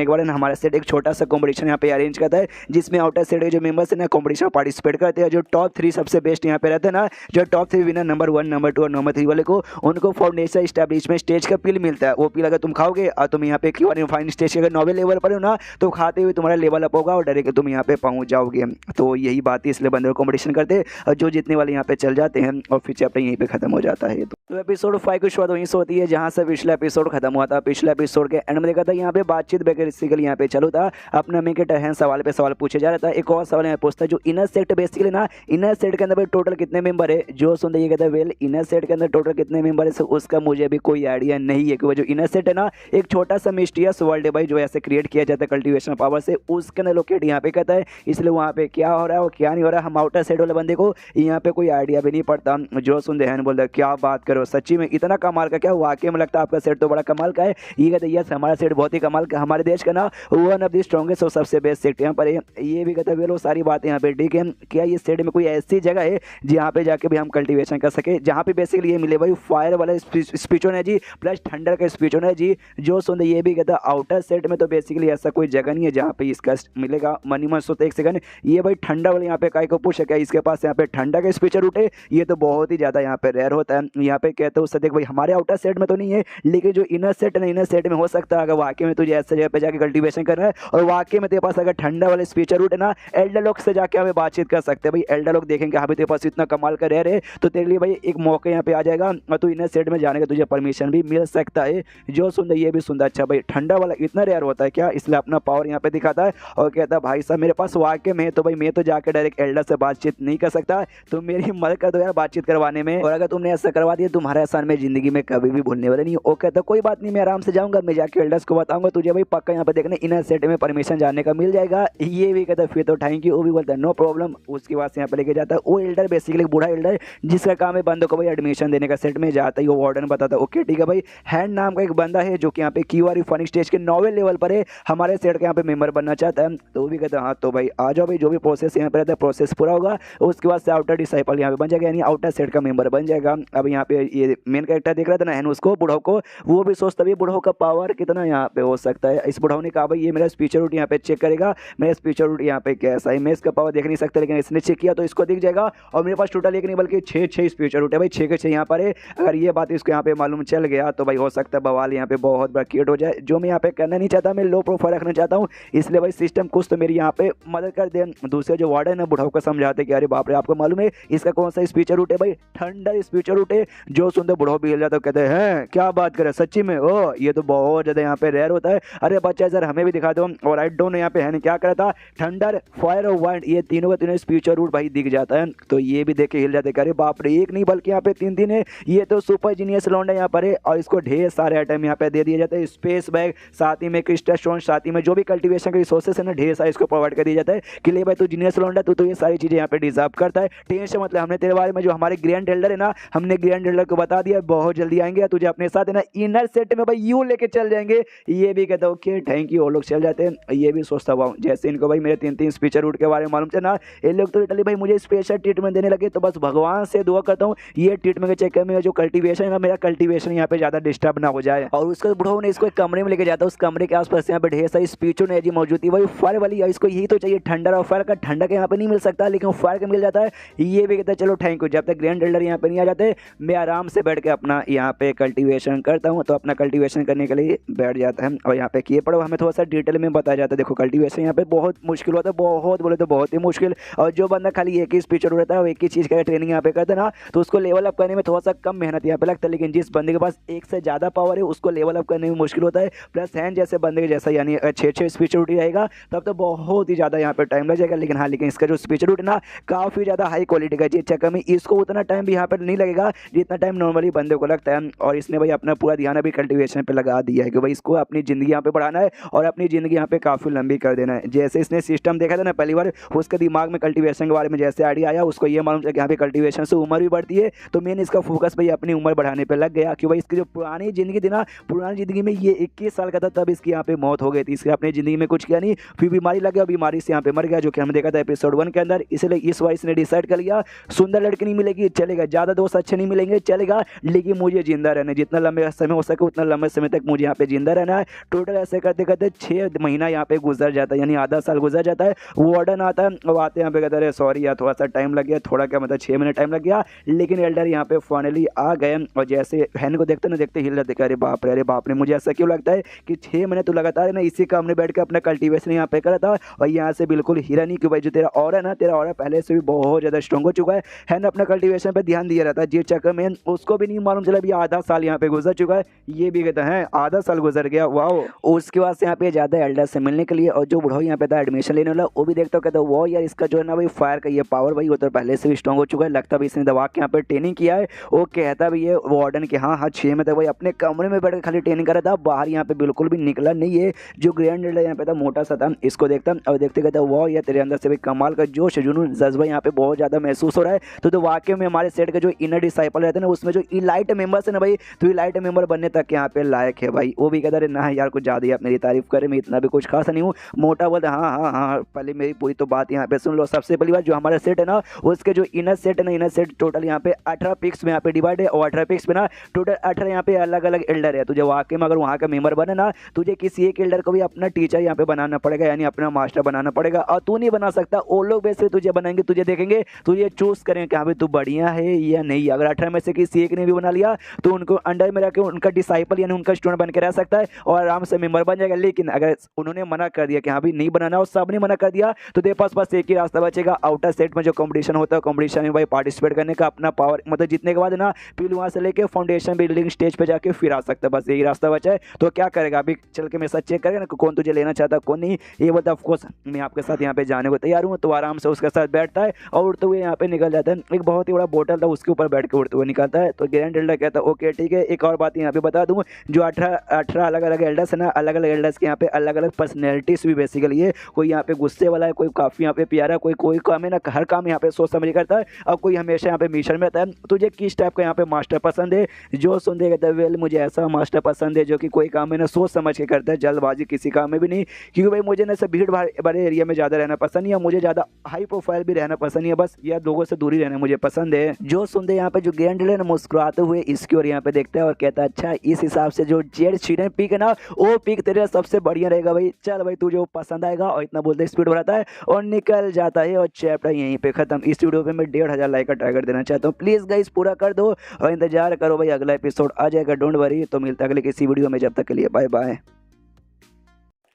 Speaker 1: एक बार हमारा सेट एक छोटा सा कॉम्पिटिशन यहाँ पे अरेंज करता है, जिसमें आउटर सेट के जो मेंबर्स है ना कॉम्पिटिशन पार्टिसिपेट करते हैं। जो टॉप 3 सबसे बेस्ट यहाँ पे रहते हैं ना, जो टॉप 3 विनर नंबर 1 नंबर 2 और नंबर 3 वाले को उनको फाउंडेशन एस्टेब्लिशमेंट स्टेज का पिल मिलता है। वो पिल अगर तुम खाओगे और तुम यहाँ पे क्यूआर फाइन स्टेज के अगर 9वें लेवल पर हो ना तो खाते हुए तुम्हारा लेवल अप होगा और डायरेक्ट तुम यहाँ पे पहुँच जाओगे। तो यही बात है, इसलिए बंदे कॉम्पिटिशन करते हैं और जो जीतने वाले यहाँ पे चल जाते हैं और फिर चैप्टर यहीं पे खत्म हो जाता है। तो एपिसोड 5 की शुरुआत वहीं से होती है जहाँ से पिछला एपिसोड खत्म हुआ था। पिछले एपिसोड के एंड में देखा था यहाँ पे बातचीत बेसिकली यहाँ पे चालू था, अपना मेकेटर है सवाल पे सवाल पूछे जा रहा था। एक और सवाल यहाँ पूछता है जो इनर सेट बेसिकली ना इनर सेट के अंदर टोटल कितने मेंबर है। जो सुनते ये कहता है वेल इनर सेट के अंदर टोटल कितने मेंबर है, उसका मुझे भी कोई आइडिया नहीं है। क्योंकि जो इनर सेट है ना एक छोटा सा मिस्टीरियस वर्ल्ड है भाई, जो ऐसे क्रिएट किया जाता है कल्टीवेशन पावर से, उसके अंदर लोकेट यहाँ पे कहता है। इसलिए वहाँ पे क्या हो रहा है और क्या नहीं हो रहा है हम आउटर सेट वाले बंदे को यहाँ पे कोई आइडिया भी नहीं पड़ता। जो सुनते हैं बोलता क्या बात करो हो सच्ची में इतना कमाल का क्या वाकई में लगता है आपका सेट तो बड़ा कमाल का है। ये कहते हैं यस हमारा सेट बहुत ही कमाल का, हमारे देश का ना वन ऑफ द स्ट्रॉन्गेस्ट और सबसे बेस्ट सेट यहाँ पर है। ये भी कहते हैं लोग सारी बातें यहाँ पे ठीक है। क्या ये सेट में कोई ऐसी जगह है जहाँ पे जाके भी हम कल्टीवेशन कर सके, जहाँ पे बेसिकली ये मिले भाई फायर वाला स्पीचोन है जी प्लस थंडर का स्पीचोन है जी जो सुन। ये भी कहता है आउटर सेट में तो बेसिकली ऐसा कोई जगह नहीं है जहाँ पे इसका मिलेगा। मनी मन सोते एक सेकंड ये भाई ठंडा वाले यहाँ पे काय को पूछ सके इसके पास यहाँ पे ठंडा का स्पीचर उठे, ये तो बहुत ही ज्यादा यहाँ पे रेयर होता है। यहाँ पे कहते हो सदेक भाई हमारे आउटर सेट में तो नहीं है, लेकिन जो इनर सेट है इनर सेट में हो सकता है अगर वाकई में तुझे ऐसे जगह पे जाके कल्टीवेशन करना है और वाकई में तेरे पास अगर ठंडा वाले स्पीचर उठे ना, एल्डर लोग से जाके हमें बातचीत कर सकते हैं भाई। एल्डर लोग देखेंगे हाँ भाई तेरे पास इतना कमाल का रेयर है तो तेरे लिए भाई एक मौका यहाँ पे आ जाएगा और तू इनर सेट में जाने का तुझे परमिशन भी मिल सकता है। जो सुंदर ये भी सुंदर अच्छा भाई ठंडा वाला इतना रेयर होता है क्या, इसलिए अपना पावर यहाँ पे दिखाता है और कहता है भाई साहब मेरे पास वाकई में तो भाई मैं तो जाकर डायरेक्ट एल्डर से बातचीत नहीं कर सकता, तुम मेरी मदद कर दो यार बातचीत करवाने में, और अगर तुमने ऐसा करवा दिया तुम्हारा एहसान में जिंदगी में कभी भी भूलने वाला नहीं। वो कहता कोई बात नहीं मैं आराम से जाऊंगा, मैं जाके एल्डर्स को बताऊंगा तुझे भाई पक्का यहाँ पे देखने इनर सेट में परमिशन जाने का मिल जाएगा। ये भी कहता फिर तो थैंक यू, वो भी बोलता है नो प्रॉब्लम। उसके बाद से यहाँ पे लेके जाता है वो एल्डर बेसिकली बूढ़ा एल्डर जिसका काम है बंदों को भाई एडमिशन देने का। सेट में जाता ही वो वार्डन बताता है ओके ठीक है भाई हैंड नाम का एक बंदा है जो कि यहाँ पे क्यू आर फनी स्टेज के 9वें लेवल पर है, हमारे सेट का यहाँ पे मेंबर बनना चाहता है। तो वो भी कहता है हाँ तो भाई आ जाओ भाई जो भी प्रोसेस यहाँ पे रहता है प्रोसेस पूरा होगा उसके बाद से आउटर डिसाइपल यहाँ पे बन जाएगा यानी आउटर सेट का मेंबर बन जाएगा। अब यहाँ पे ये मेन कैरेक्टर देख रहा था ना हैन उसको बुढ़ाओ को, वो भी सोचता है बुढ़ाओ का पावर कितना यहाँ पे हो सकता है। इस बुढ़ाओ ने कहा भाई ये मेरा स्पीचर रूट यहाँ पे चेक करेगा, मेरा स्पीचर रूट यहाँ पे कैसा है, मैं इसका पावर देख नहीं सकता लेकिन इसने चेक किया तो इसको दिख जाएगा। और मेरे पास टोटल एक नहीं बल्कि 6 स्पीचर रूट है भाई, 6 के 6 यहाँ पर है। अगर ये बात इसको यहाँ पे मालूम चल गया तो भाई हो सकता है बवाल यहाँ पे बहुत बड़ा क्रिएट हो जाए, जो मैं यहाँ पे करना नहीं चाहता, मैं लो प्रोफाइल रखना चाहता हूँ। इसलिए भाई सिस्टम कुछ तो मेरी यहाँ पे मदद कर दे। दूसरे जो वार्डन है बुढ़ाओ को समझाते कि अरे बाप रे आपको मालूम है इसका कौन सा स्पीचर रूट है भाई, ठंडा स्पीचर रूट है। जो सुनते बुढ़ाओ भी हिल जाता कहते हैं क्या बात करे सच्ची में, ओ ये तो बहुत ज्यादा यहाँ पे रेयर होता है, अरे बच्चा सर हमें भी दिखा दो। और आई डोंट नो यहाँ पे है क्या करा था थंडर फायर और वाइंड ये तीनों का तीनों स्पीचर रूट भाई दिख जाता है। तो ये भी देख के हिल जाते अरे बाप रे एक नहीं बल्कि यहाँ पे 3 है, ये तो सुपर जीनियस लौंडा यहाँ पर है। और इसको ढेर सारे आइटम यहाँ पे दे दिए जाते हैं, स्पेस बैग साथ ही में क्रिस्टल स्टोन साथ ही में जो भी कल्टीवेशन के रिसोर्सेस है ना ढेर सारे इसको प्रोवाइड कर दिया जाता है कि ले भाई तू जीनियस लौंडा तू तो ये सारी चीजें यहाँ पे डिजर्व करता है। टेंशन मतलब हमने तेरे बारे में जो हमारे ग्रैंड एल्डर है ना हमने ग्रैंड एल्डर को बता दिया बहुत जल्दी आएंगे तुझे अपने साथ है ना इनर सेट में भाई यू लेके चल जाएंगे। ये भी कहता ओके थैंक यू, वो लोग चल जाते हैं। ये भी सोचता हुआ जैसे इनको भाई मेरे 3 स्पीचर रूट के बारे में मालूम चला ये लोग तो लिटरली भाई मुझे स्पेशल ट्रीटमेंट देने लगे। तो बस भगवान से दुआ करता हूँ ये ट्रीटमेंट के चक्कर में जो कल्टीवेशन है ना मेरा कल्टीवेशन यहाँ पे ज्यादा डिस्टर्ब ना हो जाए। और उसके बुढ़ाओ ने इसको एक कमरे में लेके जाता है, उस कमरे के आसपास यहाँ पे ढेर सारी स्पीचों ने जी मौजूद थी भाई फायर वाली, इसको यही तो चाहिए ठंडा और फायर का, ठंडा के यहाँ पे नहीं मिल सकता लेकिन फायर का मिल जाता है। ये भी कहता है चलो थैंक यू, जब तक ग्रैंड एल्डर यहाँ पे नहीं आ जाते मैं आराम से बैठ के अपना यहाँ पे कल्टीवेशन करता हूँ। तो अपना कल्टीवेशन करने के लिए बैठ जाता है और यहाँ पे किए पड़ो हमें थोड़ा सा डिटेल में बताया जाता है। देखो कल्टीवेशन यहाँ पे बहुत मुश्किल होता है, बहुत बोले तो बहुत ही मुश्किल। और जो बंदा खाली एक ही स्पीचर रहता है एक ही चीज़ का ट्रेनिंग यहाँ पे करता है ना तो उसको लेवल अप करने में थोड़ा सा कम मेहनत यहाँ पे लगता है, लेकिन जिस बंदे के पास एक से ज़्यादा पावर है उसको लेवल अप करने में मुश्किल होता है। प्लस हैंड जैसे बंदे के जैसा यानी 6 स्पीचर रूट रहेगा तब तो बहुत ही ज़्यादा यहाँ पे टाइम लग जाएगा। लेकिन हाँ लेकिन इसका जो स्पीचर रूट ना काफ़ी ज़्यादा हाई क्वालिटी का जिस चक्कर में इसको उतना टाइम भी यहाँ पर नहीं लगेगा जितना टाइम नॉर्मली बंदे को लगता है। और इसने भाई अपना पूरा ध्यान अभी कल्टीवेशन पे लगा दिया है कि भाई इसको अपनी ज़िंदगी यहाँ पे बढ़ाना है और अपनी ज़िंदगी यहाँ पे काफ़ी लंबी कर देना है। जैसे इसने सिस्टम देखा था ना पहली बार उसके दिमाग में कल्टीवेशन के बारे में जैसे आइडिया आया उसको ये मालूम था कि यहाँ पे कल्टीवेशन से उम्र भी बढ़ती है। तो मेन इसका फोकस भाई अपनी उम्र बढ़ाने पर लग गया कि भाई इसकी जो पुरानी ज़िंदगी थी ना पुरानी ज़िंदगी में ये 21 साल का था तब इसकी यहाँ पे मौत हो गई थी। इसके अपनी ज़िंदगी में कुछ किया नहीं, फिर बीमारी लग गया, बीमारी से यहाँ पे मर गया जो कि हमने देखा था एपिसोड 1 के अंदर। इसलिए इस बार इसने डिसाइड कर लिया सुंदर लड़की नहीं मिलेगी चलेगा, ज़्यादा दोस्त अच्छे नहीं मिलेंगे चलेगा, लेकिन मुझे जिंदा रहना है, जितना लंबे समय हो सके उतना लंबे समय तक मुझे यहाँ पे जिंदा रहना है। टोटल ऐसे करते करते 6 महीना यहाँ पे गुजर जाता है यानी आधा साल गुजर जाता है। वार्डन आता है और आते यहाँ पे कहते हैं सॉरी यार थोड़ा सा टाइम लग गया, थोड़ा क्या मतलब 6 महीने टाइम लग गया, लेकिन एल्डर यहाँ पे फाइनली आ गए। और जैसे हैन को देखते ना देखते हिल जाते अरे बाप रे मुझे ऐसा क्यों लगता है कि 6 महीने तो लगातार ना इसी काम में बैठ के अपना कल्टीवेशन यहाँ पे करा था और यहाँ से बिल्कुल हीरा नहीं कि भाई जो तेरा और है ना तेरा और पहले से भी बहुत ज़्यादा स्ट्रॉन्ग हो चुका है ना अपना कल्टीवेशन पे ध्यान दिया रहता है जिस चक्कर में उसको भी नहीं मालूम चला अभी आधा साल यहाँ पे गुजर चुका है। ये भी कहता है आधा साल गुजर गया वाह। उसके बाद से यहाँ पे जाता है एल्डर से मिलने के लिए और जो बुढ़ाओ यहाँ पे था एडमिशन लेने वाला वो भी देखता कहता है वो यार इसका जो है ना भाई फायर का ये पावर भाई वो तो पहले से भी स्ट्रॉन्ग हो चुका है, लगता भी इसने दवा के यहाँ पे ट्रेनिंग किया है। वो कहता भी है वार्डन के हाँ 6 में तक भाई अपने कमरे में बैठ के खाली ट्रेनिंग कर रहा था, बाहर यहाँ पे बिल्कुल भी निकला नहीं है। जो ग्रैंड एल्डर यहाँ पे था मोटा सा था इसको देखता और देखते कहता वो यार तेरे अंदर से भी कमाल का जोश जुनून जज्बा यहाँ पे बहुत ज़्यादा महसूस हो रहा है। तो वाकई में हमारे सेट का जो इनर डिसाइपल रहता है ना उसमें जो इलाइट मेंबर्स है ना भाई, तो इलाइट मेंबर बनने तक यहाँ पे लायक है भाई। वो भी कहता रहे ना यार कुछ ज़्यादा ही आप मेरी तारीफ करें, मैं इतना भी कुछ खास नहीं हूँ। मोटा बोलता हाँ हाँ हाँ, पहले मेरी पूरी तो बात यहाँ पे सुन लो। सबसे पहली बात, जो हमारा सेट है ना उसके जो इनर सेट है ना, इनर सेट टोटल यहाँ पे 18 पिक्स में यहाँ पे डिवाइड है, और 18 पिक्स में ना टोटल 18 यहाँ पे अलग अलग एल्डर है। तुझे वाकई में अगर वहाँ का मेंबर बने ना, तुझे किसी एक एल्डर को भी अपना टीचर यहाँ पे बनाना पड़ेगा, यानी अपना मास्टर बनाना पड़ेगा। और तू नहीं बना सकता, वो लोग वैसे तुझे बनाएंगे, तुझे देखेंगे, तुझे चूज करेंगे कि हाँ भाई तू बढ़िया है या नहीं। अगर 18 में से किसी एक ने भी बना लिया तो उनको अंडर में रख के उनका डिसाइपल यानी उनका स्टूडेंट बन के रह सकता है और आराम से मेंबर बन जाएगा। लेकिन अगर उन्होंने मना कर दिया कि हाँ भाई नहीं बनाना, और सबने मना कर दिया, तो तेरे पास बस एक ही रास्ता बचेगा। आउटर सेट में जो कंपटीशन होता है, कंपटीशन में भाई पार्टिसिपेट करने का, अपना पावर मतलब जीतने के बाद ना फिर वहाँ से लेके फाउंडेशन बिल्डिंग स्टेज पे जाके फिर आ सकता है। बस यही रास्ता बचा है। तो क्या करेगा अभी, चल के मेरे साथ चेक करेगा ना कौन तुझे लेना चाहता कौन नहीं। ये बता, ऑफकोर्स मैं आपके साथ यहाँ पे जाने को तैयार हूँ। तो आराम से उसके साथ बैठता है और उड़ते हुए यहाँ पे निकल जाता है। एक बहुत ही बड़ा बोतल था उसके ऊपर बैठ के उड़ते हुए निकलता है। तो ग्रैंड एल्डर कहता है ओके ठीक है। एक और बात यहाँ पे बता दूँ, जो 18 अलग अलग एल्डर्स है ना, अलग अलग एल्डर्स के यहाँ पे अलग अलग पर्सनैलिटीज भी बेसिकली है। कोई यहाँ पे गुस्से वाला है, कोई काफ़ी यहाँ पे प्यारा, कोई काम है ना हर काम यहाँ पे सोच समझ करता है, और कोई हमेशा यहाँ पे मिशन में रहता है। तुझे किस टाइप का यहाँ पे मास्टर पसंद है? जो सुन देगा कहता है वेल मुझे ऐसा मास्टर पसंद है जो कि कोई काम है ना सोच समझ के करता है, जल्दबाजी किसी काम में भी नहीं। क्योंकि भाई मुझे ना सब भीड़ भाड़ बड़े एरिया में ज़्यादा रहना पसंद नहीं है, मुझे ज़्यादा हाई प्रोफाइल भी रहना पसंद नहीं है, बस या लोगों से दूरी रहना मुझे पसंद है। जो सुन दे यहाँ पे जो ग्रैंड एल्डर मुस्कुराते हुए इसकी और यहाँ पे देखता है और कहता है अच्छा इस हिसाब से जो जेड शीडन पिक है ना वो पिक तेरे सबसे बढ़िया रहेगा भाई, चल भाई तुझे पसंद आएगा। और इतना बोलते स्पीड बढ़ाता है और निकल जाता है। और चैप्टर यहीं पे खत्म। इस वीडियो पे मैं 1500 लाइक का टारगेट देना चाहता हूँ। प्लीज़ गाइस पूरा कर दो और इंतजार करो भाई, अगला एपिसोड आ जाएगा, डोंट वरी। तो मिलता है अगले किसी वीडियो में, जब तक के लिए बाय बाय।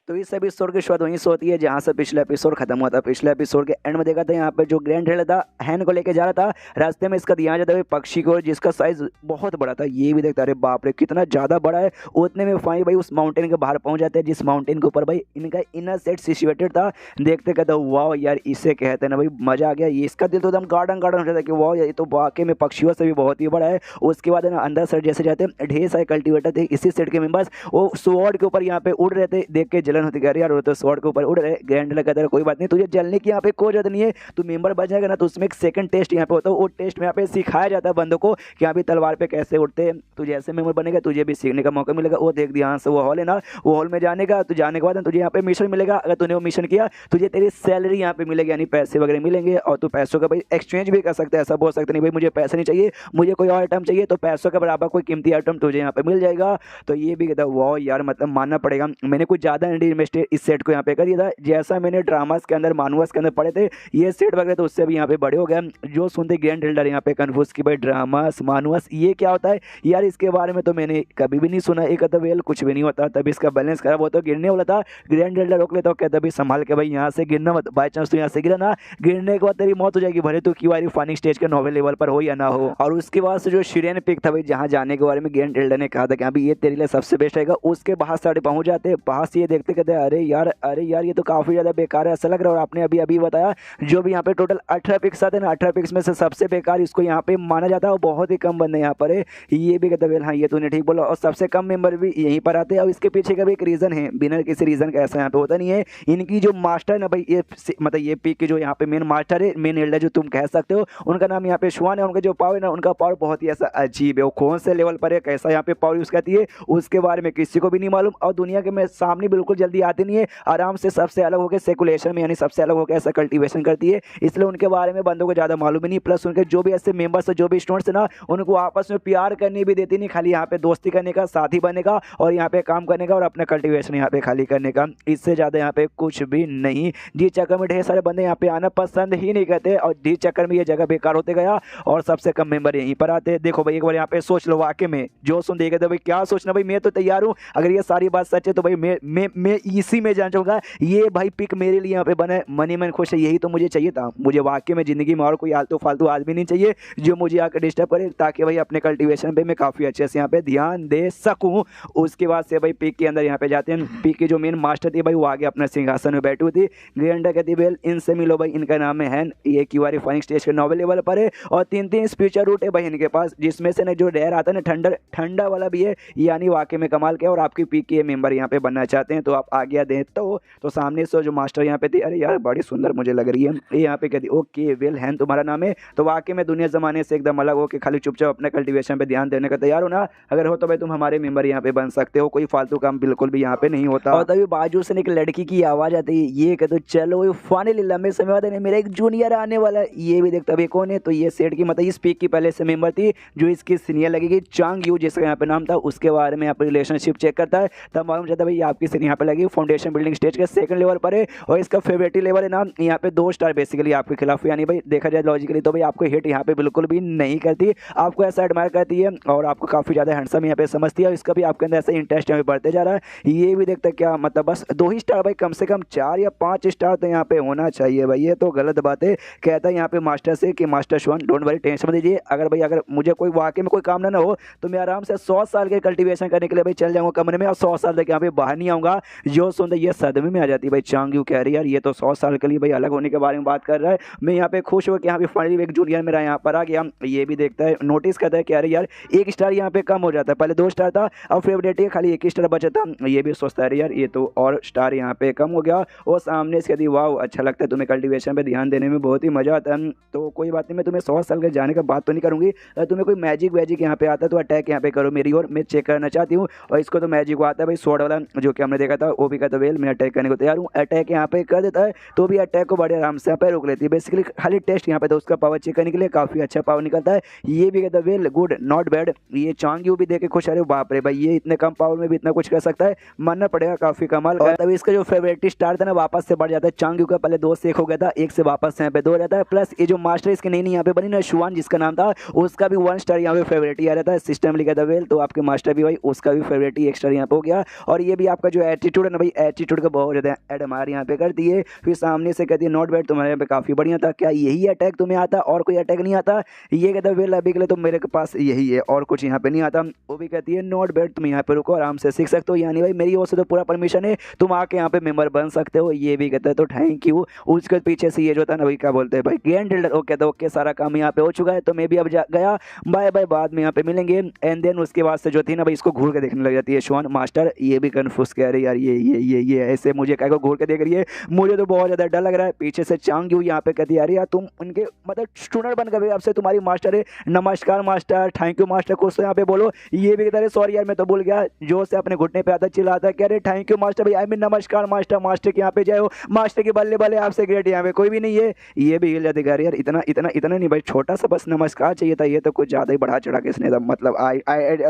Speaker 1: तो इस एपिसोड की शुरुआत वहीं से होती है जहाँ से पिछला एपिसोड खत्म हुआ था। पिछले एपिसोड के एंड में देखा था यहाँ पे जो ग्रैंड एल्डर था हैन को लेके जा रहा था, रास्ते में इसका ध्यान जाता है पक्षी को जिसका साइज बहुत बड़ा था। ये भी देखता अरे बाप रे कितना ज़्यादा बड़ा है। उतने में फाइनली भाई उस माउंटेन के बाहर पहुँच जाते हैं, जिस माउंटेन के ऊपर भाई इनका इनर सेट सिचुएटेड था। देखते कहता वाह यार इसे कहते हैं ना भाई मज़ा आ गया। ये इसका दिल तो एकदम गार्डन गार्डन हो जाता है कि वाह ये तो वाकई में पक्षियों से भी बहुत ही बड़ा है। उसके बाद है ना अंदर साइड जैसे जाते हैं ढेर सारे कल्टिवेटर थे इसी सेट के मेंबर्स, वो स्वॉर्ड के ऊपर यहाँ पे उड़ रहे थे। देख के जलन होती है यार वो तो स्वॉर्ड के ऊपर उड़ रहे। ग्रैंड एल्डर कहता है कोई बात नहीं, तुझे जलने की यहाँ पे कोई जरूरत नहीं है, तू मेंबर बन जाएगा ना तो उसमें एक सेकंड टेस्ट यहाँ पे होता है। वो टेस्ट में यहाँ पे सिखाया जाता है बंदों को कि यहाँ पे तलवार पे कैसे उड़ते हैं। तू जैसे मेंबर बनेगा तुझे भी सीखने का मौका मिलेगा। वो देख ध्यान से वो हॉल है ना, वो हॉल में जाने का, तो जाने के बाद तुझे यहाँ पे मिशन मिलेगा। अगर तूने वो मिशन किया तुझे तेरी सैलरी यहाँ पे मिलेगी, यानी पैसे वगैरह मिलेंगे। और तू पैसों का भाई एक्सचेंज भी कर सकता है। ऐसा बोल सकते नहीं भाई मुझे पैसे नहीं चाहिए, मुझे कोई और आइटम चाहिए, तो पैसों के बराबर कोई कीमती आइटम तुझे यहाँ पे मिल जाएगा। तो ये भी कहता वाह यार मतलब मानना पड़ेगा मैंने कुछ ज़्यादा इन्वेस्ट इस सेट को यहाँ पे कर दिया था। जैसा मैंने ड्रामास के अंदर मानुअस के अंदर पढ़े थे ये सेट वगैरह तो उससे भी यहाँ पे बड़े हो गए। जो सुनते ग्रैंड एल्डर यहाँ पे कन्फ्यूज की भाई ड्रामास मानुअस ये क्या होता है यार, इसके बारे में तो मैंने कभी भी नहीं सुना। एक तो वेल कुछ भी नहीं होता, तभी इसका बैलेंस खराब होता, गिरने वाला था। ग्रैंड एल्डर रोक लेता कहता भी संभाल के भाई यहाँ से गिरना मत, बाई चांस तू यहाँ से गिरा ना, गिरने के बाद तेरी मौत हो जाएगी, भले तू की वारी फाइनिंग स्टेज के नोवेल लेवल पर हो या ना हो। और उसके बाद से जो शीरेन पिक था भाई जहाँ जाने के बारे में ग्रैंड एल्डर ने कहा था कि अभी ये तेरे लिए सबसे बेस्ट रहेगा। उसके बाहर साढ़े पहुंच जाते, बाहर से ये देखते कहते अरे यार ये तो काफी ज्यादा बेकार है ऐसा लग रहा है। और आपने अभी बताया जो भी यहाँ पे टोटल 18 पिक्स आते हैं ना, 18 पिक्स में से सबसे बेकार इसको यहाँ पे माना जाता है और बहुत ही कम बंदे यहाँ पर है। ये भी कहते हैं हाँ ये तूने ठीक बोला, और सबसे कम मेंबर भी यहीं पर आते हैं। और इसके पीछे का भी एक रीजन है, बिना किसी रीजन का ऐसा यहाँ पे होता नहीं है। इनकी जो मास्टर है ना भाई ये मतलब ये पिक के जो यहाँ पे मेन मास्टर है, मेन एल्डर जो तुम कह सकते हो, उनका नाम यहाँ पे श्वान है। उनका जो पावर है ना, उनका पावर बहुत ही ऐसा अजीब है। वो कौन से लेवल पर है, कैसा यहाँ पे पावर यूज करती है उसके बारे में किसी को भी नहीं मालूम, और दुनिया के में सामने बिल्कुल जल्दी आती नहीं है। आराम से सबसे अलग होकर सेकुलेशन में यानी सबसे अलग होकर ऐसा कल्टीवेशन करती है, इसलिए उनके बारे में बंदों को ज़्यादा मालूम ही नहीं। प्लस उनके जो भी ऐसे मेंबर्स है, जो भी स्टूडेंट्स है ना, उनको आपस में प्यार करने भी देती नहीं, खाली यहाँ पे दोस्ती करने का, साथी बनने का और यहाँ पे काम करने का और अपना कल्टीवेशन यहाँ पे खाली करने का, इससे ज़्यादा यहाँ पे कुछ भी नहीं। जिस चक्कर में ढेर सारे बंदे यहाँ पे आना पसंद ही नहीं करते और जिस चक्कर में ये जगह बेकार होते गया और सबसे कम मेंबर यहीं पर आते। देखो भाई एक बार यहाँ पे सोच लो, वाकई में जो सुन देगा तो भाई क्या सोचना भाई, मैं तो तैयार हूँ। अगर ये सारी बात सच है तो भाई मैं इसी में जान चाहूँगा ये भाई पिक मेरे लिए यहाँ पे बने, मनी मन खुश है, यही तो मुझे चाहिए था। मुझे वाकई में ज़िंदगी में और कोई आलतू फालतू आदमी नहीं चाहिए जो मुझे आकर डिस्टर्ब करे, ताकि भाई अपने कल्टीवेशन पे मैं काफ़ी अच्छे से यहाँ पे ध्यान दे सकूँ। उसके बाद से भाई पिक के अंदर यहाँ पे जाते हैं। पिक की जो मेन मास्टर थी भाई वो आगे अपने सिंहासन में बैठी हुई थी। ग्रैंड कहती वेल इनसे मिलो भाई, इनका नाम है हैन, ये क्यूआर फाइनिंग स्टेज के नोवेल लेवल पर है और 3 स्पीचर रूट है भाई इनके पास, जिसमें से ना जो डेयर आता है ना ठंडा वाला भी है, यानी वाकई में कमाल के। और आपकी पिक के मेंबर यहाँ पे बनना चाहते हैं तो आप आज्ञा दें तो सामने से जो मास्टर यहाँ पे थी, अरे यार बड़ी सुंदर मुझे लग रही है ये, यहाँ पे कहती ओके वेल हैन तुम्हारा नाम है, तो वाकई में दुनिया जमाने से एकदम अलग हो के खाली चुपचाप अपने कल्टीवेशन पे ध्यान देने का तैयार हो ना, अगर हो तो भाई तुम हमारे मेंबर यहाँ पे बन सकते हो, कोई फालतू काम बिल्कुल भी यहाँ पे नहीं होता। और तभी बाजू से एक लड़की की आवाज आती है, ये कहते चलो फाइनली लंबे समय बाद मेरा एक जूनियर आने वाला है। ये भी देखता भाई कौन है, तो ये सेट की मतलब इस पीक की पहले से मेंबर थी जो इसकी सीनियर लगेगी चांग यू जिसका यहाँ पे नाम था, उसके बारे में यहाँ पे रिलेशनशिप चेक करता है, तब मालूम चलता है भाई आपकी सीनियर यहाँ पे लगी फाउंडेशन बिल्डिंग स्टेज के सेकंड लेवल पर है और इसका फेवरेट लेवल है ना यहाँ पे 2 स्टार बेसिकली आपके खिलाफ, यानी भाई देखा जाए लॉजिकली तो भाई आपको हिट यहाँ पे बिल्कुल भी नहीं करती, आपको ऐसा एडमायर करती है और आपको काफी ज्यादा हैंडसम यहाँ पे समझती है, इसका भी आपके अंदर ऐसा इंटरेस्ट यहाँ पे बढ़ते जा रहा है। ये भी देखते क्या मतलब बस 2 ही स्टार भाई, कम से कम 4 या 5 स्टार तो यहाँ पे होना चाहिए भाई, ये तो गलत बात है। कहता है यहाँ पे मास्टर से कि मास्टर श्वान डोंट वरी टेंशन मत लीजिए, अगर मुझे कोई वाकई में कोई काम ना हो तो मैं आराम से 100 साल के कल्टीवेशन करने के लिए भाई चल जाऊंगा कमरे में और 100 साल तक यहाँ पे बाहर नहीं आऊंगा। जो सुनते ये सदमे में आ जाती है भाई, चांग यू कह रही यार ये तो 100 साल के लिए भाई अलग होने के बारे में बात कर रहा है, मैं यहाँ पे खुश हूँ कि यहाँ पे फाइनली एक जूनियर मेरा यहाँ पर आ गया। ये भी देखता है नोटिस करता है कि अरे यार 1 स्टार यहाँ पे कम हो जाता है, पहले 2 स्टार था अब फेवरेट है खाली 1 स्टार बचा था, ये भी सोचता है यार ये तो और स्टार यहाँ पे कम हो गया। और सामने से कहती वाह अच्छा लगता है तुम्हें कल्टीवेशन पे ध्यान देने में बहुत ही मजा आता है, तो कोई बात नहीं मैं तुम्हें 100 साल के जाने का बात तो नहीं करूंगी, अगर तुम्हें कोई मैजिक वैजिक यहाँ पे आता है तो अटैक यहाँ पे करो मेरी और मैं चेक करना चाहती हूँ। और इसको तो मैजिक आता है भाई स्वॉर्ड वाला जो कि हमने देखा था, वो भी कहता वेल मैं अटैक करने को तैयार हूँ, अटैक यहाँ पे कर देता है तो भी अटैक को बड़े आराम से यहाँ पे रोक लेती है, बेसिकली खाली टेस्ट यहाँ पे तो उसका पावर चेक करने के लिए काफी अच्छा पावर निकलता है। ये भी कहता वेल गुड नॉट बैड, ये चांग यू भी देखे खुश, अरे बाप रे भाई ये इतने कम पावर में भी इतना कुछ कर सकता है, मानना पड़ेगा काफी कमाल। और तभी इसका जो फेवरेट स्टार था ना वापस से बढ़ जाता है, चांग यू का पहले 2 से 1 हो गया था, 1 से वापस यहाँ पे 2 हो जाता है, प्लस ये जो मास्टर इसके नई यहाँ पे बनी ना शुआन जिसका नाम था, उसका भी 1 स्टार यहाँ पे फेवरेट ही आ जाता है, सिस्टम लिखा था वेल तो आपके मास्टर भी भाई उसका भी फेवरेट ही 1 स्टार यहाँ पे हो गया। और ये भी आपका जो एटीट्यूड है ना भाई, एटीट्यूड का बहुत ज्यादा एडमायर यहाँ पे करती है, फिर सामने से कहती है नॉट बैड तुम्हारे यहाँ पे काफी बढ़िया था, क्या यही अटैक तुम्हें आता और कोई अटैक नहीं आता, ये कहता है वेल अभी के लिए तो मेरे पास यही है और कुछ यहाँ पे नहीं आता। वो भी कहती है नॉट बैड तुम यहाँ पे रुको आराम से सीख सकते हो, यानी भाई मेरी ओर से तो पूरा परमिशन है तुम आके यहाँ पे मेंबर बन सकते हो। ये भी कहता है तो थैंक यू। उसके पीछे से ये जो था ना भाई क्या बोलते हैं भाई गेंड वो कहता है ओके सारा काम यहाँ पे हो चुका है तो मैं भी अब गया बाय बाय, बाद में यहाँ पे मिलेंगे। एंड देन उसके बाद से जो थी ना भाई इसको घूर के देखने लग जाती है शुआन मास्टर, ये भी कन्फ्यूज कह रही है यार ये ऐसे मुझे क्या को घूर के देख रही है, मुझे तो बहुत ज्यादा डर लग रहा है। पीछे से चांग यू यहाँ पे कहती है अरे यार तुम उनके मतलब स्टूडेंट बन गए, अब से तुम्हारी मास्टर है, नमस्कार मास्टर थैंक यू मास्टर कुछ तो यहाँ पे बोलो। ये भी कहता है सॉरी यार मैं तो भूल गया, जो से अपने घुटने पे आता चिल्लाता कह रहे थैंक यू मास्टर भाई आई मीन नमस्कार मास्टर, मास्टर के यहाँ पे जाओ मास्टर के बल्ले बल्ले आपसे ग्रेट यहाँ पे कोई भी नहीं है। ये भी हिल जाती है यार इतना इतना इतना नहीं भाई, छोटा सा बस नमस्कार चाहिए था, ये तो कुछ ज्यादा ही बढ़ा चढ़ा के इसने मतलब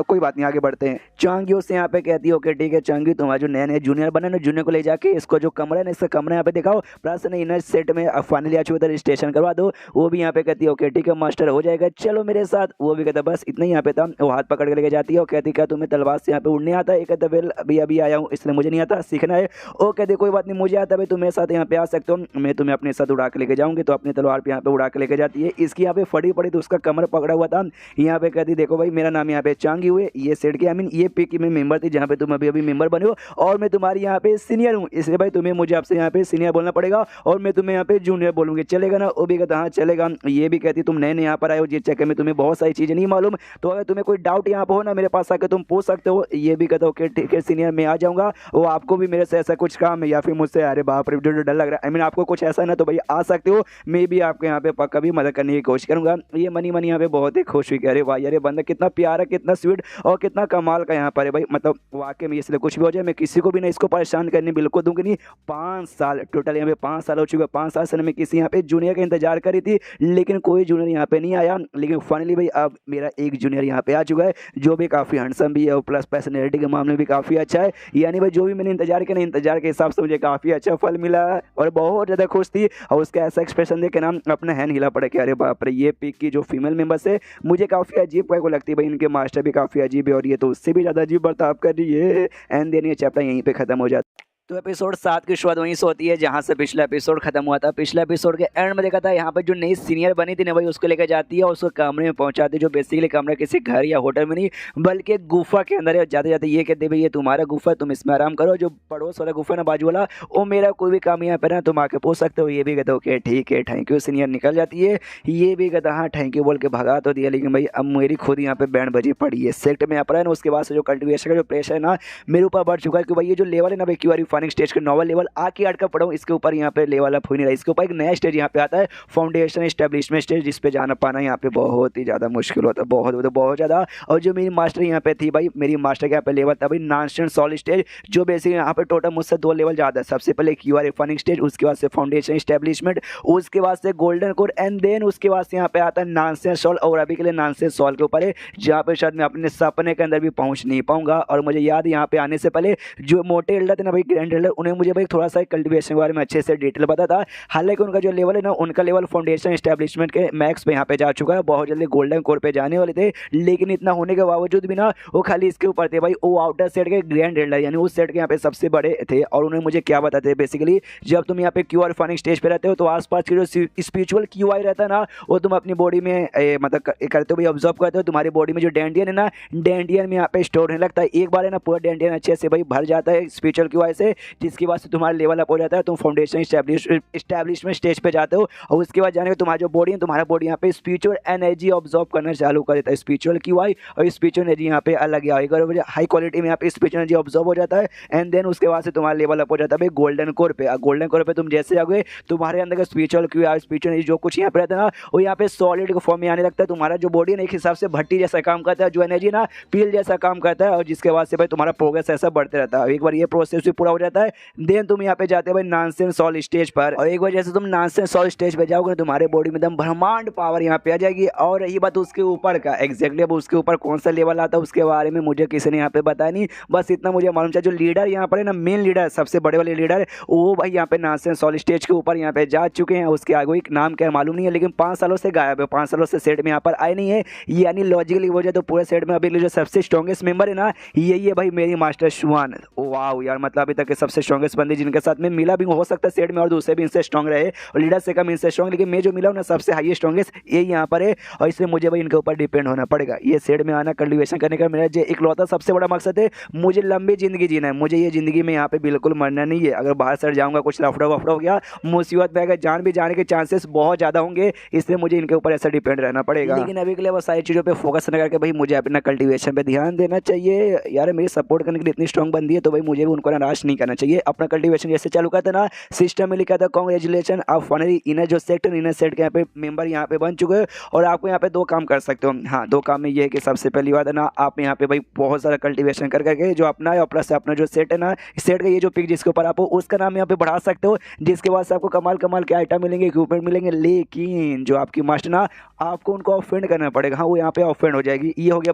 Speaker 1: कोई बात नहीं आगे बढ़ते हैं। चांग यू से यहाँ पे कहती है ओके ठीक है चांग यू तुम्हारा जो नया जूनियर बना ना जूनियर को ले जाके इसको जो कमरा है ना इसका कमरा यहाँ पे दिखाओ, प्लस ना इनर सेट में फाइनली आ चुका था रजिस्ट्रेशन करवा दो। वो भी यहाँ पे कहती है ओके ठीक है मास्टर हो जाएगा चलो मेरे साथ। वो भी कहता बस इतना ही यहाँ पे था, वो हाथ पकड़ के लेके जाती है और कहती क्या तुम्हें तलवार से यहाँ पे उड़ने आता है, एक कहता वेल अभी अभी आया हूँ इसलिए मुझे नहीं आता सीखना है। वो कहते कोई बात नहीं मुझे आता भाई तुम मेरे साथ यहाँ पे आ सकते हो, मैं तुम्हें अपने साथ उड़ा के लेके जाऊंगी, तो अपनी तलवार पे यहाँ पे उड़ा के लेके जाती है। इसकी यहाँ पे फटी पड़ी तो उसका कमर पकड़ा हुआ था, यहाँ पे कहती देखो भाई मेरा नाम यहाँ पे चांग यू है, ये सेट की आई मीन ये पिक में मेंबर थी जहाँ पे तुम अभी अभी मेंबर बने हो और मैं तुम्हारी यहाँ पे सीनियर हूँ, इसलिए भाई तुम्हें मुझे आपसे यहाँ पे सीनियर बोलना पड़ेगा और मैं तुम्हें यहाँ पे जूनियर बोलूंगी चलेगा ना। वो भी कहता हाँ चलेगा। ये भी कहती तुम नए यहाँ पर आए हो जिस चक्कर में तुम्हें बहुत सारी चीजें नहीं मालूम, तो अगर तुम्हें कोई डाउट यहाँ पर हो ना मेरे पास आकर तुम पूछ सकते हो। ये भी कहता ओके ठीक है सीनियर मैं आ जाऊंगा, वो आपको भी मेरे से ऐसा कुछ काम है या फिर मुझसे अरे बाप रे डर लग रहा है आई मीन आपको कुछ ऐसा ना तो भाई आ सकते हो, मैं भी आपके यहाँ पे पक्का भी मदद करने की कोशिश करूंगा। ये मनी यहाँ पे बहुत ही खुश हुई, अरे भाई अरे बंदा कितना प्यारा कितना स्वीट और कितना कमाल का यहाँ पर है भाई, मतलब वाकई में इसलिए कुछ भी हो जाए मैं किसी को भी ना इसको परेशान करने बिल्कुल दूंगी नहीं। 5 साल टोटल यहाँ पे 5 साल हो चुके हैं, 5 साल से मैं किसी यहाँ पे जूनियर का इंतजार करी थी लेकिन कोई जूनियर यहाँ पे नहीं आया, लेकिन फाइनली भाई अब मेरा एक जूनियर यहाँ पे आ चुका है जो भी काफी हैंडसम भी है और प्लस पर्सनैलिटी के मामले में भी काफी अच्छा है। यानी भाई जो भी मैंने इंतजार किया ना इंतजार के हिसाब से मुझे काफी अच्छा फल मिला और बहुत ज्यादा खुश थी। और उसका ऐसा एक्सप्रेशन देख के ना अपना हैंड हिला पड़े कि अरे बाप रे ये पिक की जो फीमेल मेंबर्स है मुझे काफी अजीब को लगती है भाई, इनके मास्टर भी काफी अजीब है और ये तो उससे भी ज्यादा अजीब बर्ताव कर रही है। एंड देन ये चैप्टर यहीं पे खत्म हो जाता है। तो एपिसोड 7 की शुरुआत वहीं से होती है जहां से पिछला एपिसोड खत्म हुआ था। पिछला एपिसोड के एंड में देखा था यहाँ पर जो नई सीनियर बनी थी ना भाई उसको लेकर जाती है और उसको कमरे में पहुंचाती है, जो बेसिकली कमरा किसी घर या होटल में नहीं बल्कि एक गुफा के अंदर है। जाते जाते ये कहते भाई ये तुम्हारा गुफा तुम इसमें आराम करो, जो पड़ोस वाला गुफा ना बाजू वाला वो मेरा कोई भी काम यहाँ पर ना तुम आके पूछ सकते हो। ये भी कहते ओके ठीक है थैंक यू सीनियर निकल जाती है। ये भी कहता हाँ थैंक यू बोल के भगा तो दिया, लेकिन भाई अब मेरी खुद यहाँ पे बैंड बजी पड़ी है सेक्ट में यहाँ पर है ना। उसके बाद से जो कल्टिवेशन का जो प्रेशर है ना मेरे ऊपर बढ़ चुका है कि भाई ये जो लेवल है ना भाई क्यूआरई फनिंग स्टेज के नॉवल लेवल आके अटका पड़ा हूँ, इसके ऊपर यहाँ पे लेवल अप हो नहीं रहा। इसके ऊपर एक नया स्टेज यहाँ पे आता है फाउंडेशन एस्टेब्लिशमेंट स्टेज, जिस पे जाना पाना यहाँ पे बहुत ही ज़्यादा मुश्किल होता है, बहुत ज़्यादा। और जो मेरी मास्टर यहाँ पे थी भाई, मेरी मास्टर के यहाँ पे लेवल था भाई नॉनस्टेंट सॉलिड स्टेज, जो बेसिकली यहाँ पे टोटल मुझसे 2 लेवल ज़्यादा है। सबसे पहले क्यूआर फनिंग स्टेज, उसके बाद से फाउंडेशन एस्टेब्लिशमेंट, उसके बाद से गोल्डन कोर, एंड देन उसके बाद से यहाँ पे आता है नॉनसेंस सॉल्व। और अभी के लिए नॉनसेंस सॉल्व के ऊपर है, जहाँ पे शायद मैं अपने सपने के अंदर भी पहुँच नहीं पाऊंगा। और मुझे याद यहाँ पे आने से पहले जो मोटे एल्डर थे ना भाई, ग्रैंड एल्डर, उन्हें मुझे भाई थोड़ा सा कल्टीवेशन के बारे में अच्छे से डिटेल पता था। हालांकि उनका जो लेवल है ना, उनका लेवल फाउंडेशन एस्टेब्लिशमेंट के मैक्स पे यहाँ पे जा चुका है, बहुत जल्दी गोल्डन कोर पे जाने वाले थे। लेकिन इतना होने के बावजूद भी ना वो खाली इसके ऊपर थे भाई, वो आउटर सेट के ग्रैंड एल्डर यानी उस सेट के यहाँ पे सबसे बड़े थे। और उन्होंने मुझे क्या बताते थे बेसिकली, जब तुम यहाँ पे क्यूआर फनिंग स्टेज पे रहते हो तो आसपास की जो स्पिरिचुअल क्यूआई रहता है ना, वो तुम अपनी बॉडी में मतलब करते हो भाई, ऑब्जर्व करते हो। तुम्हारी बॉडी में जो डेंडियन है ना, डेंडियन में यहाँ पे स्टोर होने लगता है। एक बार है ना पूरा डेंडियन अच्छे से भाई भर जाता है स्पिरिचुअल क्यूआई से, जिसकी वजह से तुम्हारा लेवल अप हो जाता है, तुम फाउंडेशन एस्टैब्लिशमेंट स्टेज पे जाते हो। और उसके बाद जाने के तुम्हारा जो बॉडी है, तुम्हारा बॉडी यहाँ पे स्पिरिचुअल एनर्जी ऑब्जर्व करना चालू कर देता है। स्पिरिचुअल क्यूआई और स्पिरिचुअल एनर्जी यहाँ पे अलग आएगा, हाई क्वालिटी में यहाँ पे स्पिरिचुअल एनर्जी ऑब्जर्व हो जाता है। एंड देन उसके बाद से तुम्हारा लेवल अप हो जाता है भाई गोल्डन कोर पे। गोल्डन कोर पे तुम जैसे जाओगे, तुम्हारे अंदर का स्पिरिचुअल क्यूआई, स्पिरिचुअल एनर्जी जो कुछ यहाँ पे रहता है ना, वो यहाँ पे सॉलिड के फॉर्म में आने लगता है। तुम्हारा जो बॉडी है ना, एक हिसाब से भट्टी जैसा काम करता है, जो एनर्जी ना पील जैसा काम करता है। और जिसके बाद से भाई तुम्हारा प्रोग्रेस ऐसा बढ़ते रहता है। एक बार ये प्रोसेस भी पूरा हो जाता है, देन तुम यहाँ पे जाते हो भाई नॉनसेंस सॉलिड स्टेज पर। और एक बार जैसे तुम नॉनसेंस सॉलिड स्टेज पे जाओगे, तुम्हारे बॉडी में एकदम ब्रह्मांड पावर यहाँ पे आ जाएगी। और रही बात उसके ऊपर का, एग्जैक्टली अब उसके ऊपर कौन सा लेवल आता है उसके बारे में मुझे किसी ने यहाँ पे बताया नहीं। बस इतना मुझे मालूम था, जो लीडर यहाँ पर है ना, मेन लीडर, सबसे बड़े वाले लीडर, वो भाई यहाँ पे नॉनसेंस सॉलिड स्टेज के ऊपर यहाँ पे जा चुके हैं। उसके आगे एक नाम क्या मालूम नहीं है, लेकिन 5 सालों से गायब है, 5 सालों से सेट में यहाँ पर आए नहीं है। यानी लॉजिकली वजह तो पूरे सेट में अभी जो सबसे स्ट्रॉन्गेस्ट मेंबर है ना, यही है भाई मेरी मास्टर शुआन। वाह यार, मतलब अभी तक के सबसे स्ट्रॉन्गेस्ट बंदी जिनके साथ में मिला भी हो सकता है सेट में और दूसरे भी इनसे स्ट्रॉन्ग रहे, और लीडर से कम इनसे स्ट्रॉन्ग, लेकिन मैं जो मिला हूँ ना सबसे हाईएस्ट स्ट्रॉन्गेस्ट यही यहाँ पर है। और इसलिए मुझे भाई इनके ऊपर डिपेंड होना पड़ेगा। ये सेट में आना, कल्टीवेशन करने का मेरा जो इकलौता सबसे बड़ा मकसद है, मुझे लंबी जिंदगी जीना है। मुझे ये जिंदगी में यहाँ पे बिल्कुल मरना नहीं है। अगर बाहर सड़ जाऊंगा, कुछ लफड़ा वफड़ा हो गया, मुसीबत में अगर जान भी जाने के चांसेस बहुत ज़्यादा होंगे, इसलिए मुझे इनके ऊपर ऐसा डिपेंड रहना पड़ेगा। लेकिन अभी के लिए वो सारी चीज़ों पे फोकस न करके भाई मुझे अपना कल्टीवेशन पे ध्यान देना चाहिए। यार मेरी सपोर्ट करने के लिए इतनी स्ट्रॉन्ग बंदी है, तो भाई मुझे भी उनको निराश नहीं करना चाहिए। अपना कल्टीवेशन जैसे चालू करता ना, सिस्टम में लिखा था कांग्रेचुलेशन आप फाइनली इनर जो सेक्टर, इनर सेट के यहाँ पे मेंबर यहाँ पे बन चुके हैं। और आपको यहाँ पे 2 काम कर सकते हो। हाँ, 2 काम में ये है कि सबसे पहली बात है ना, आप यहाँ पे भाई बहुत सारा कल्टीवेशन कर करके जो अपना है, और प्लस अपना जो सेट है ना, सेट का ये जो पिक जिसके ऊपर आप हो, उसका नाम यहाँ पे बढ़ा सकते हो, जिसके बाद से आपको कमाल कमाल के आइटम मिलेंगे, इक्विपमेंट मिलेंगे। लेकिन जो आपकी मास्टर ना, आपको उनको ऑफेंड करना पड़ेगा। हाँ, वो यहाँ पे ऑफेंड हो जाएगी। ये हो गया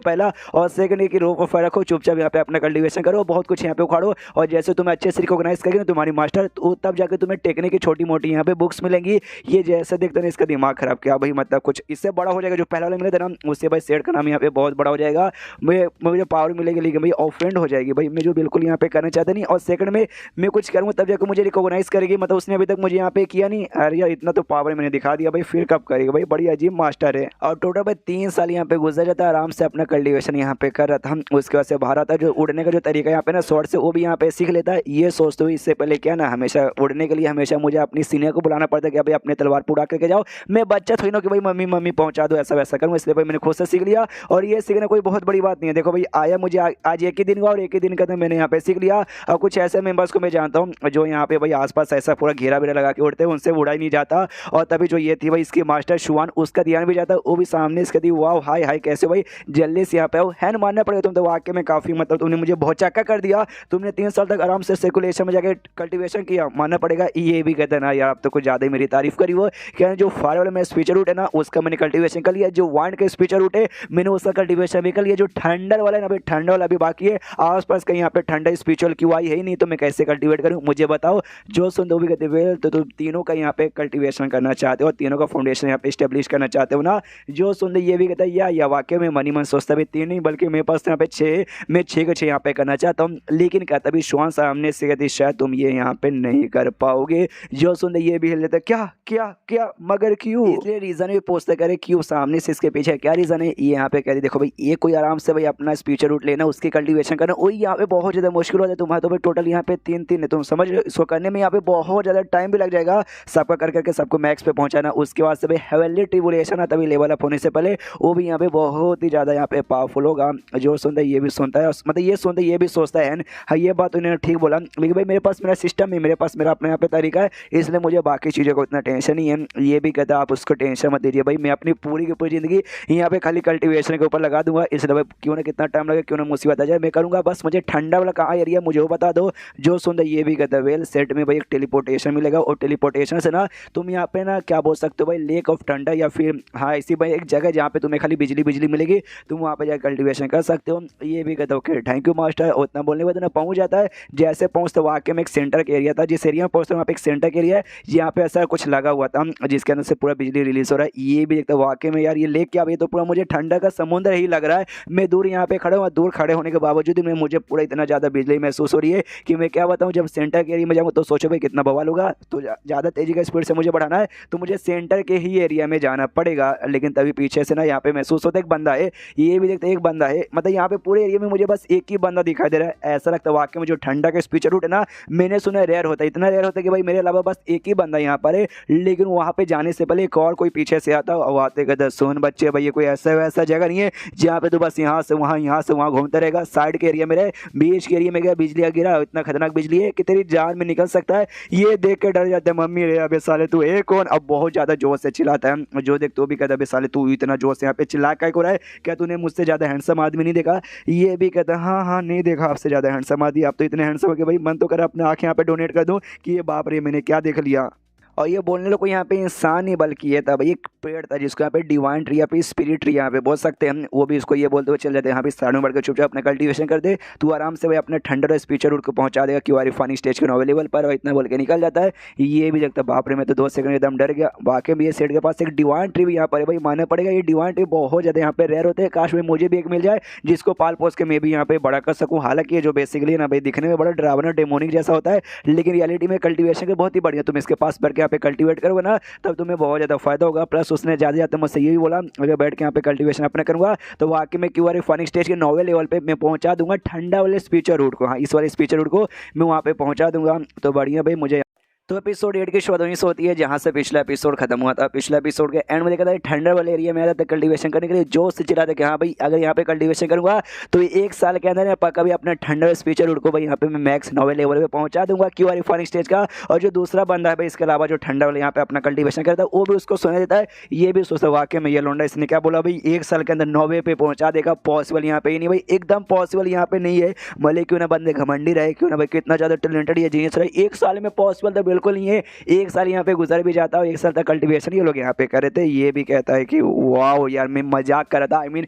Speaker 1: पहला। और सेकंड ये कि रोक ऑफ रखो, चुपचाप यहाँ पे अपना कल्टीवेशन करो, बहुत कुछ यहाँ पे उखाड़ो। और जैसे तुम्हें अच्छे से रिकॉग्नाइज करेंगे ना तुम्हारी मास्टर, तो तब जाकर तुम्हें टेक्निक की छोटी मोटी यहाँ पे बुक्स मिलेंगी। ये जैसे देखते ना, इसका दिमाग खराब किया भाई, मतलब कुछ इससे बड़ा हो जाएगा। जो पहला वाले मिले थे ना, उससे भाई सेट का नाम यहाँ पे बहुत बड़ा हो जाएगा। मुझे पावर मिलेगी, लेकिन भाई ऑफेंड हो जाएगी भाई, मैं जो बिल्कुल यहाँ पे करना चाहते नहीं। और सेकंड में मैं कुछ करूँगा तब जाकर मुझे रिकॉग्नाइज करेगी, मतलब उसने अभी तक मुझे यहाँ पे किया नहीं। अरे यार, इतना तो पावर मैंने दिखा दिया भाई, फिर कब करेगा भाई, बड़ी अजीब मास्टर है। और टोटल भाई 3 साल यहाँ पे गुजर जाता है, आराम से अपना कल्टीवेशन यहाँ पे कर रहा था। उसके बाद से बाहर आता, जो उड़ने का जो तरीका यहाँ पे ना शॉर्ट से, वो भी यहाँ पे सीख लेता है। ये सोचते हुए इससे पहले क्या ना, हमेशा उड़ने के लिए हमेशा मुझे अपनी सीनियर को बुलाना पड़ता है कि भाई अपने तलवार उड़ा करके जाओ। मैं बच्चा थोड़ी ना कि भाई मम्मी मम्मी पहुंचा दो, ऐसा वैसा करूँ। इसलिए भाई मैंने खुद से सीख लिया, और ये सीखना कोई बहुत बड़ी बात नहीं है। देखो भाई, आया मुझे आज एक ही दिन का, और एक ही दिन का तो मैंने यहाँ पे सीख लिया। और कुछ ऐसे मेंबर्स को मैं जानता हूँ जो यहाँ पे भाई आसपास ऐसा पूरा घेरा बेरा लगा के उड़ते हैं, उनसे उड़ा ही नहीं जाता। और तभी जो ये थी भाई इसकी मास्टर शुआन, उसका ध्यान भी जाता, वो भी सामने इसके दी, वाह हाय हाय कैसे भाई जल्दी से यहाँ पे आओ। हैन मानना पड़ेगा, तुम तो वाकई में काफ़ी, मतलब तुमने मुझे बहुत चक्का कर दिया। तुमने 3 साल तक आराम से सर्कुलेशन में जाके कल्टीवेशन किया, मानना पड़ेगा। ये भी कहते ना यार, आप तो कुछ ज़्यादा ही मेरी तारीफ करी। वो क्या, जो फायर वाला मेरा स्पीचर रूट है ना, उसका मैंने कल्टीवेशन कर लिया। जो वाइंड का स्पीचर रूट है, मैंने उसका कल्टीवेशन भी कर लिया। जो ठंडर वाला है ना भाई, ठंडर वाला अभी बाकी है। आसपास कहीं यहाँ पे ठंडा स्पीचुअल क्यों आई है ही नहीं, तो मैं कैसे कल्टीवेट करूँ, मुझे बताओ। जो सुन दो भी कहते वेल, तो तुम तीनों का यहाँ पे कल्टीवेशन करना चाहते हो, तीनों का फाउंडेशन यहाँ पे स्टेब्लिश करना चाहते हो ना। जो सुन दे ये भी कहता है या वाकई में मनी मन सोचता भी 3 नहीं, बल्कि मेरे पास यहाँ पे 6, मैं 6 के 6 यहाँ पे करना चाहता हूँ। लेकिन कहता भी श्वान सामने से कहती शायद तुम ये यहाँ पे नहीं कर पाओगे। जो सुन दे ये भी हिल लेता, क्या क्या क्या मगर क्यों, इसलिए रीजन भी पूछते करे क्यों, सामने से इसके पीछे क्या रीजन है। ये यहाँ पे कहती देखो भाई, ये कोई आराम से भाई अपना स्पीचर रूट लेना, उसकी कल्टीवेशन करना, वही यहाँ पे बहुत ज़्यादा मुश्किल हो जाए। तुम्हारा तो भाई टोटल यहाँ पे 3 है, तुम समझ रहे हो। इसको करने में यहाँ पे बहुत ज़्यादा टाइम भी लग जाएगा, सबका कर करके सबको मैक्स पे पहुँचाना। उसके बाद से भाई हेवनली ट्रिबुलेशन है, तभी लेवल अप होने से पहले वो भी यहाँ पे बहुत ही ज़्यादा यहाँ पे पावरफुल होगा। जो सुनता है ये भी सुनता है, मतलब ये सुनता है ये भी सोचता है। हाँ, ये बात उन्होंने ठीक बोला। बोला, लेकिन भाई मेरे पास मेरा सिस्टम है, मेरे पास मेरा अपने यहाँ पे तरीका है, इसलिए मुझे बाकी चीज़ों को इतना टेंशन नहीं है। ये भी कहता है आप उसको टेंशन मत दीजिए भाई, मैं अपनी पूरी की पूरी ज़िंदगी यहाँ पे खाली कल्टीवेशन के ऊपर लगा दूंगा, इसलिए भाई क्यों ना कितना टाइम लगे, क्यों ना मुसीबत आ जाए, मैं करूँगा, बस मुझे ठंडा वाला कहाँ एरिया मुझे वो बता दो जो सुंदर। ये भी कहता है वेल सेट में भाई एक टेलीपोर्टेशन मिलेगा, और टेलीपोर्टेशन से ना तुम यहाँ पे ना क्या बोल सकते हो भाई, लेक ऑफ ठंडा, या फिर हाँ इसी भाई एक जगह जहाँ पे तुम्हें खाली बिजली बिजली मिलेगी, तुम वहाँ पे जाकर कल्टीवेशन कर सकते हो। ये भी कहता है ओके थैंक यू मास्टर। उतना बोलने के बाद ना पहुँच जाता है, जैसे पहुँचते वाकई में एक सेंटर का एरिया था, जिस एरिया में पहुँचते वहाँ पे एक सेंटर का एरिया है, यहाँ पे ऐसा कुछ लगा हुआ था जिसके अंदर से पूरा बिजली रिलीज हो रहा है। ये भी देखता वाकई में यार ये लेक क्या, ये तो पूरा मुझे ठंडा का समुद्र ही लग रहा है। मैं दूर यहाँ पे खड़ा हूँ, दूर खड़े होने के बावजूद में मुझे पूरा इतना ज़्यादा बिजली महसूस हो रही है कि मैं क्या बताऊँ। जब सेंटर के एरिया में जाऊँ तो सोचो भाई कितना बवाल होगा। तो ज़्यादा तेजी का स्पीड से मुझे बढ़ाना है तो मुझे सेंटर के ही एरिया में जाना पड़ेगा, लेकिन तभी पीछे से ना यहाँ पे महसूस होता है एक बंदा है। ये भी देखते एक बंदा है, मतलब यहाँ पे पूरे एरिया में मुझे बस एक ही बंदा दिखाई दे रहा है। ऐसा लगता है वाकई में जो ठंडा का स्पीचर रूट है ना, मैंने सुना रेयर होता है, इतना रेयर होता है कि भाई मेरे अलावा बस एक ही बंदा यहाँ पर है। लेकिन वहाँ पे जाने से पहले एक और कोई पीछे से आता और आते कहते सुन बच्चे भाई ये कोई ऐसा वैसा जगह नहीं है जहाँ पे तो बस यहाँ से वहाँ घूमता रहेगा। साइड के एरिया में रहे, बीच के एरिया में गया, बिजली गिरा, इतना खतरनाक बिजली है कि तेरी जान में निकल सकता है। ये देख के डर जाते हैं मम्मी रे अबे साले तू एक कौन। अब बहुत ज़्यादा जोर से चिल्लाता है, जो देख तो भी कहता है अबे साले तू इतना जोर से यहाँ पे चिल्ला क्या हो रहा है, क्या तूने मुझसे ज़्यादा हैंडसम आदमी नहीं देखा। ये भी कहता है हाँ हाँ नहीं देखा आपसे ज़्यादा हैंडसम आदमी, आप तो इतने हैंडसम हो कि भाई मन तो कर अपने आँखें यहाँ पे डोनेट कर दूँ कि ये बाप रे मैंने क्या देख लिया। और ये बोलने लोग को यहाँ पे इंसान नहीं बल्कि ये था भाई एक पेड़ था जिसको यहाँ पे डिवाइन ट्री या फिर स्पिरिट ट्री यहाँ पे बोल सकते हैं। वो भी इसको ये बोलते हुए चल जाते हैं यहाँ पे साइड में बढ़ के चुपचाप अपना कल्टीवेशन कर दे, तू आराम से भाई अपने ठंडर और स्पीचर रूट को पहुँचा देगा क्यों रिफाइनिंग स्टेज के नॉवे लेवल पर, इतना बोल के निकल जाता है। ये भी लगता है बाप रे मैं तो 2 सेकंड एकदम डर गया। वाकई में ये सेट के पास एक डिवाइन ट्री भी यहाँ पर है भाई, मानना पड़ेगा ये डिवाइन ट्री बहुत ज़्यादा यहाँ पे रेयर होते हैं। काश में मुझे भी एक मिल जाए जिसको पाल पोस के मैं भी यहाँ पे बड़ा कर सकूँ। हालांकि ये जो बेसिकली ना भाई दिखने में बड़ा डरावना डेमोनिक जैसा होता है, लेकिन रियलिटी में कल्टीवेशन के बहुत ही बढ़िया। तुम इसके पास बैठ के यहाँ पे कल्टीवेट करोगे ना तब तुम्हें बहुत ज़्यादा फायदा होगा। प्लस उसने ज़्यादा मुझसे ये भी बोला अगर बैठ के यहाँ पे कल्टीवेशन अपना करूँगा तो वाकई में क्यों रिफाइनिंग स्टेज के 9वें लेवल पे मैं पहुँचा दूंगा ठंडा वाले स्पीचर रूट को। हाँ इस वाले स्पीचर रूट को मैं वहाँ पे पहुँचा दूंगा। तो बढ़िया भाई मुझे तो एपिसोड 8 की शुरुआत वहीं से होती है जहाँ से पिछला एपिसोड खत्म हुआ था। पिछला एपिसोड के एंड में देखा था ठंडर वाले एरिया में आया था कल्टीवेशन करने के लिए, जोश से चिल्ला था कि हाँ भाई अगर यहाँ पे कल्टीवेशन करूँगा तो 1 साल के अंदर पक्का भी अपना ठंडर स्पीचर रूट को भाई यहाँ पे मैं मैक्स 9वें लेवल पे पहुँचा दूंगा क्यू आर रिफाइनिंग स्टेज का। और जो दूसरा बंदा है भाई इसके अलावा जो ठंडा वाले यहाँ पे अपना कल्टीवेशन करता है वो भी उसको सुना देता है। ये भी सोचता वाकई में ये लोंडा इसने क्या बोला भाई 1 साल के अंदर 9वें पे पहुँचा देगा, पॉसिबल यहाँ पे ही नहीं भाई, एकदम पॉसिबल यहाँ पे नहीं है। भले क्यों ना बंदे घमंडी रहे, क्यों ना भाई कितना ज़्यादा टैलेंटेड या जीनियस रहे, 1 साल में पॉसिबल तो बिल्कुल नहीं है। 1 साल यहाँ पे गुजर भी जाता है, 1 साल तक कल्टीवेशन ये लोग यहाँ पे कर रहे थे। ये भी कहता है कि वाह यार मैं मजाक कर रहा था, आई मीन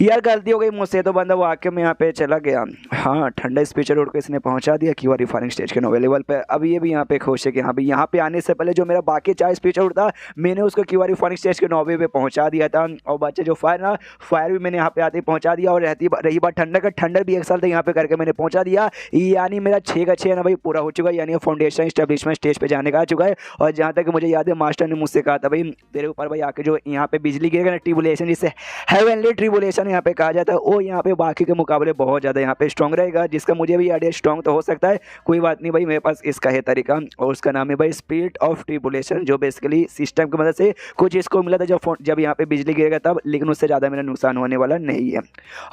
Speaker 1: यार गलती हो गई मुझसे। तो बंदा वो आके मैं यहाँ पे चला गया। हाँ ठंडा स्पीचर रोड को इसने पहुँचा दिया क्यू आर रिफाइनिंग स्टेज के 9वें लेवल पे। अब ये भी यहाँ पे खुश है कि हाँ भाई यहाँ पे आने से पहले जो मेरा बाकी 4 स्पीचर रोड था मैंने उसको क्यू आर रिफाइनिंग स्टेज के 9वें पे पहुँचा दिया था। और बच्चे जो फायर भी मैंने यहाँ पे आते ही पहुँचा दिया। और रही बात ठंडर का, ठंडर भी 1 साल तक यहाँ पे करके मैंने पहुँचा दिया। यानी मेरा 6 का 6 ना भाई पूरा हो चुका है, यानी फाउंडेशन स्टेब्लिशमेंट स्टेज पे जाने का आ चुका है। और जहाँ तक मुझे याद है मास्टर ने मुझसे कहा था भाई तेरे ऊपर भाई आके जो यहाँ पे बिजली गिरेगा ना, ट्रिबुलेशन जिसे हेवनली ट्रिबुलेशन यहाँ पे कहा जाता है, वो यहाँ पे बाकी के मुकाबले बहुत ज़्यादा यहाँ पे स्ट्रॉन्ग रहेगा। जिसका मुझे भी आइडिया स्ट्रॉन्ग तो हो सकता है, कोई बात नहीं भाई मेरे पास इसका है तरीका। और उसका नाम है भाई स्पिरिट ऑफ ट्रिबुलेशन, जो बेसिकली सिस्टम की मदद से कुछ इसको मिला था जब यहाँ पे बिजली गिरेगा तब, लेकिन उससे ज़्यादा मेरा नुकसान होने वाला नहीं है।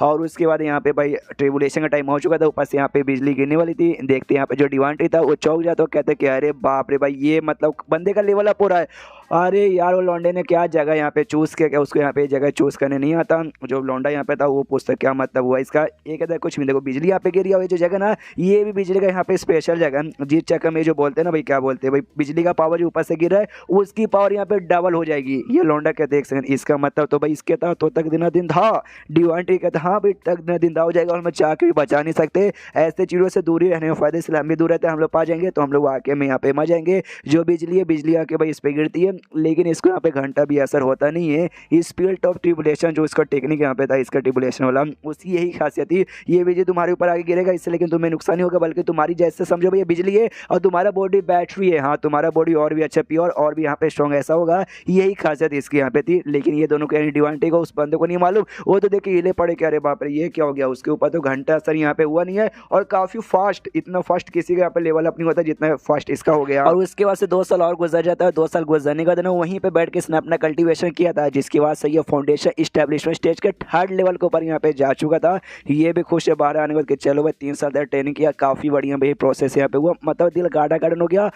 Speaker 1: और उसके बाद यहाँ पे भाई ट्रिबुलेशन का टाइम हो चुका था, ऊपर से यहाँ पे बिजली गिरने वाली थी। देखते यहाँ पे जो डिवांटी था वो चौंक जाता, कहते कि अरे बाप रे भाई ये मतलब बंदे का लेवल अप हो रहा है। अरे यार वो लौंडे ने क्या जगह यहाँ पे चूज़ किया, क्या उसको यहाँ पे जगह चूज़ करने नहीं आता। जो लौंडा यहाँ पे था वो पूछता क्या मतलब हुआ इसका, ये कहता है कुछ नहीं, देखो बिजली यहाँ पे गिरी हुई जो जगह ना, ये भी बिजली का यहाँ पे स्पेशल जगह, जिस चक्कर में जो बोलते हैं ना भाई क्या बोलते हैं भाई बिजली का पावर जो ऊपर से गिर रहा है उसकी पावर यहाँ पे डबल हो जाएगी। ये लौंडा कहते एक सेकंड, इसका मतलब तो भाई इसके था तो तक दिन दिन था। डिवांटी कहता हाँ भाई तक दिन दा हो जाएगा और मैं चाह के भी बचा नहीं सकते। ऐसे चीज़ों से दूरी रहने में फायदे, इसलिए हम भी दूर रहते हैं। हम लोग पा जाएंगे तो हम लोग आके में यहाँ पे मर जाएंगे। जो बिजली है बिजली आके भाई इस पर गिरती है, लेकिन इसको यहाँ पे घंटा भी असर होता नहीं है। स्पिरिट ऑफ ट्रिबुलेशन जो इसका टेक्निक यहाँ पे था, इसका ट्रिबुलेशन वाला, उसकी यही खासियत थी। ये बिजली तुम्हारे ऊपर आगे गिरेगा इससे लेकिन तुम्हें नुकसान नहीं होगा, बल्कि तुम्हारी जैसे समझो भाई बिजली है और तुम्हारा बॉडी बैटरी है। हाँ तुम्हारा बॉडी और भी अच्छा प्योर और भी यहाँ पे स्ट्रॉन्ग ऐसा होगा, यही खासियत इसकी यहाँ पे थी। लेकिन ये दोनों के डिवांटी को उस बंदे को नहीं मालूम, वो तो देख के हिले पड़े कि अरे बाप रे ये क्या हो गया। उसके ऊपर तो घंटा असर यहाँ पे हुआ नहीं है और काफी फास्ट, इतना फास्ट किसी का यहाँ पे लेवल अप नहीं होता जितना फास्ट इसका हो गया। और उसके बाद से 2 साल और गुजर जाता है। 2 साल गुजरने के बाद ना वहीं पे बैठ के इसने अपना कल्टीवेशन किया था, जिसके बाद से ये फाउंडेशन इस्टेब्लिशमेंट स्टेज के थर्ड लेवल के ऊपर यहाँ पे जा चुका था। ये भी खुश है बाहर आने के बाद कि चलो भाई 3 साल तक ट्रेनिंग किया, काफ़ी बढ़िया भाई प्रोसेस यहाँ पे हुआ, मतलब दिल गार्डन हो गया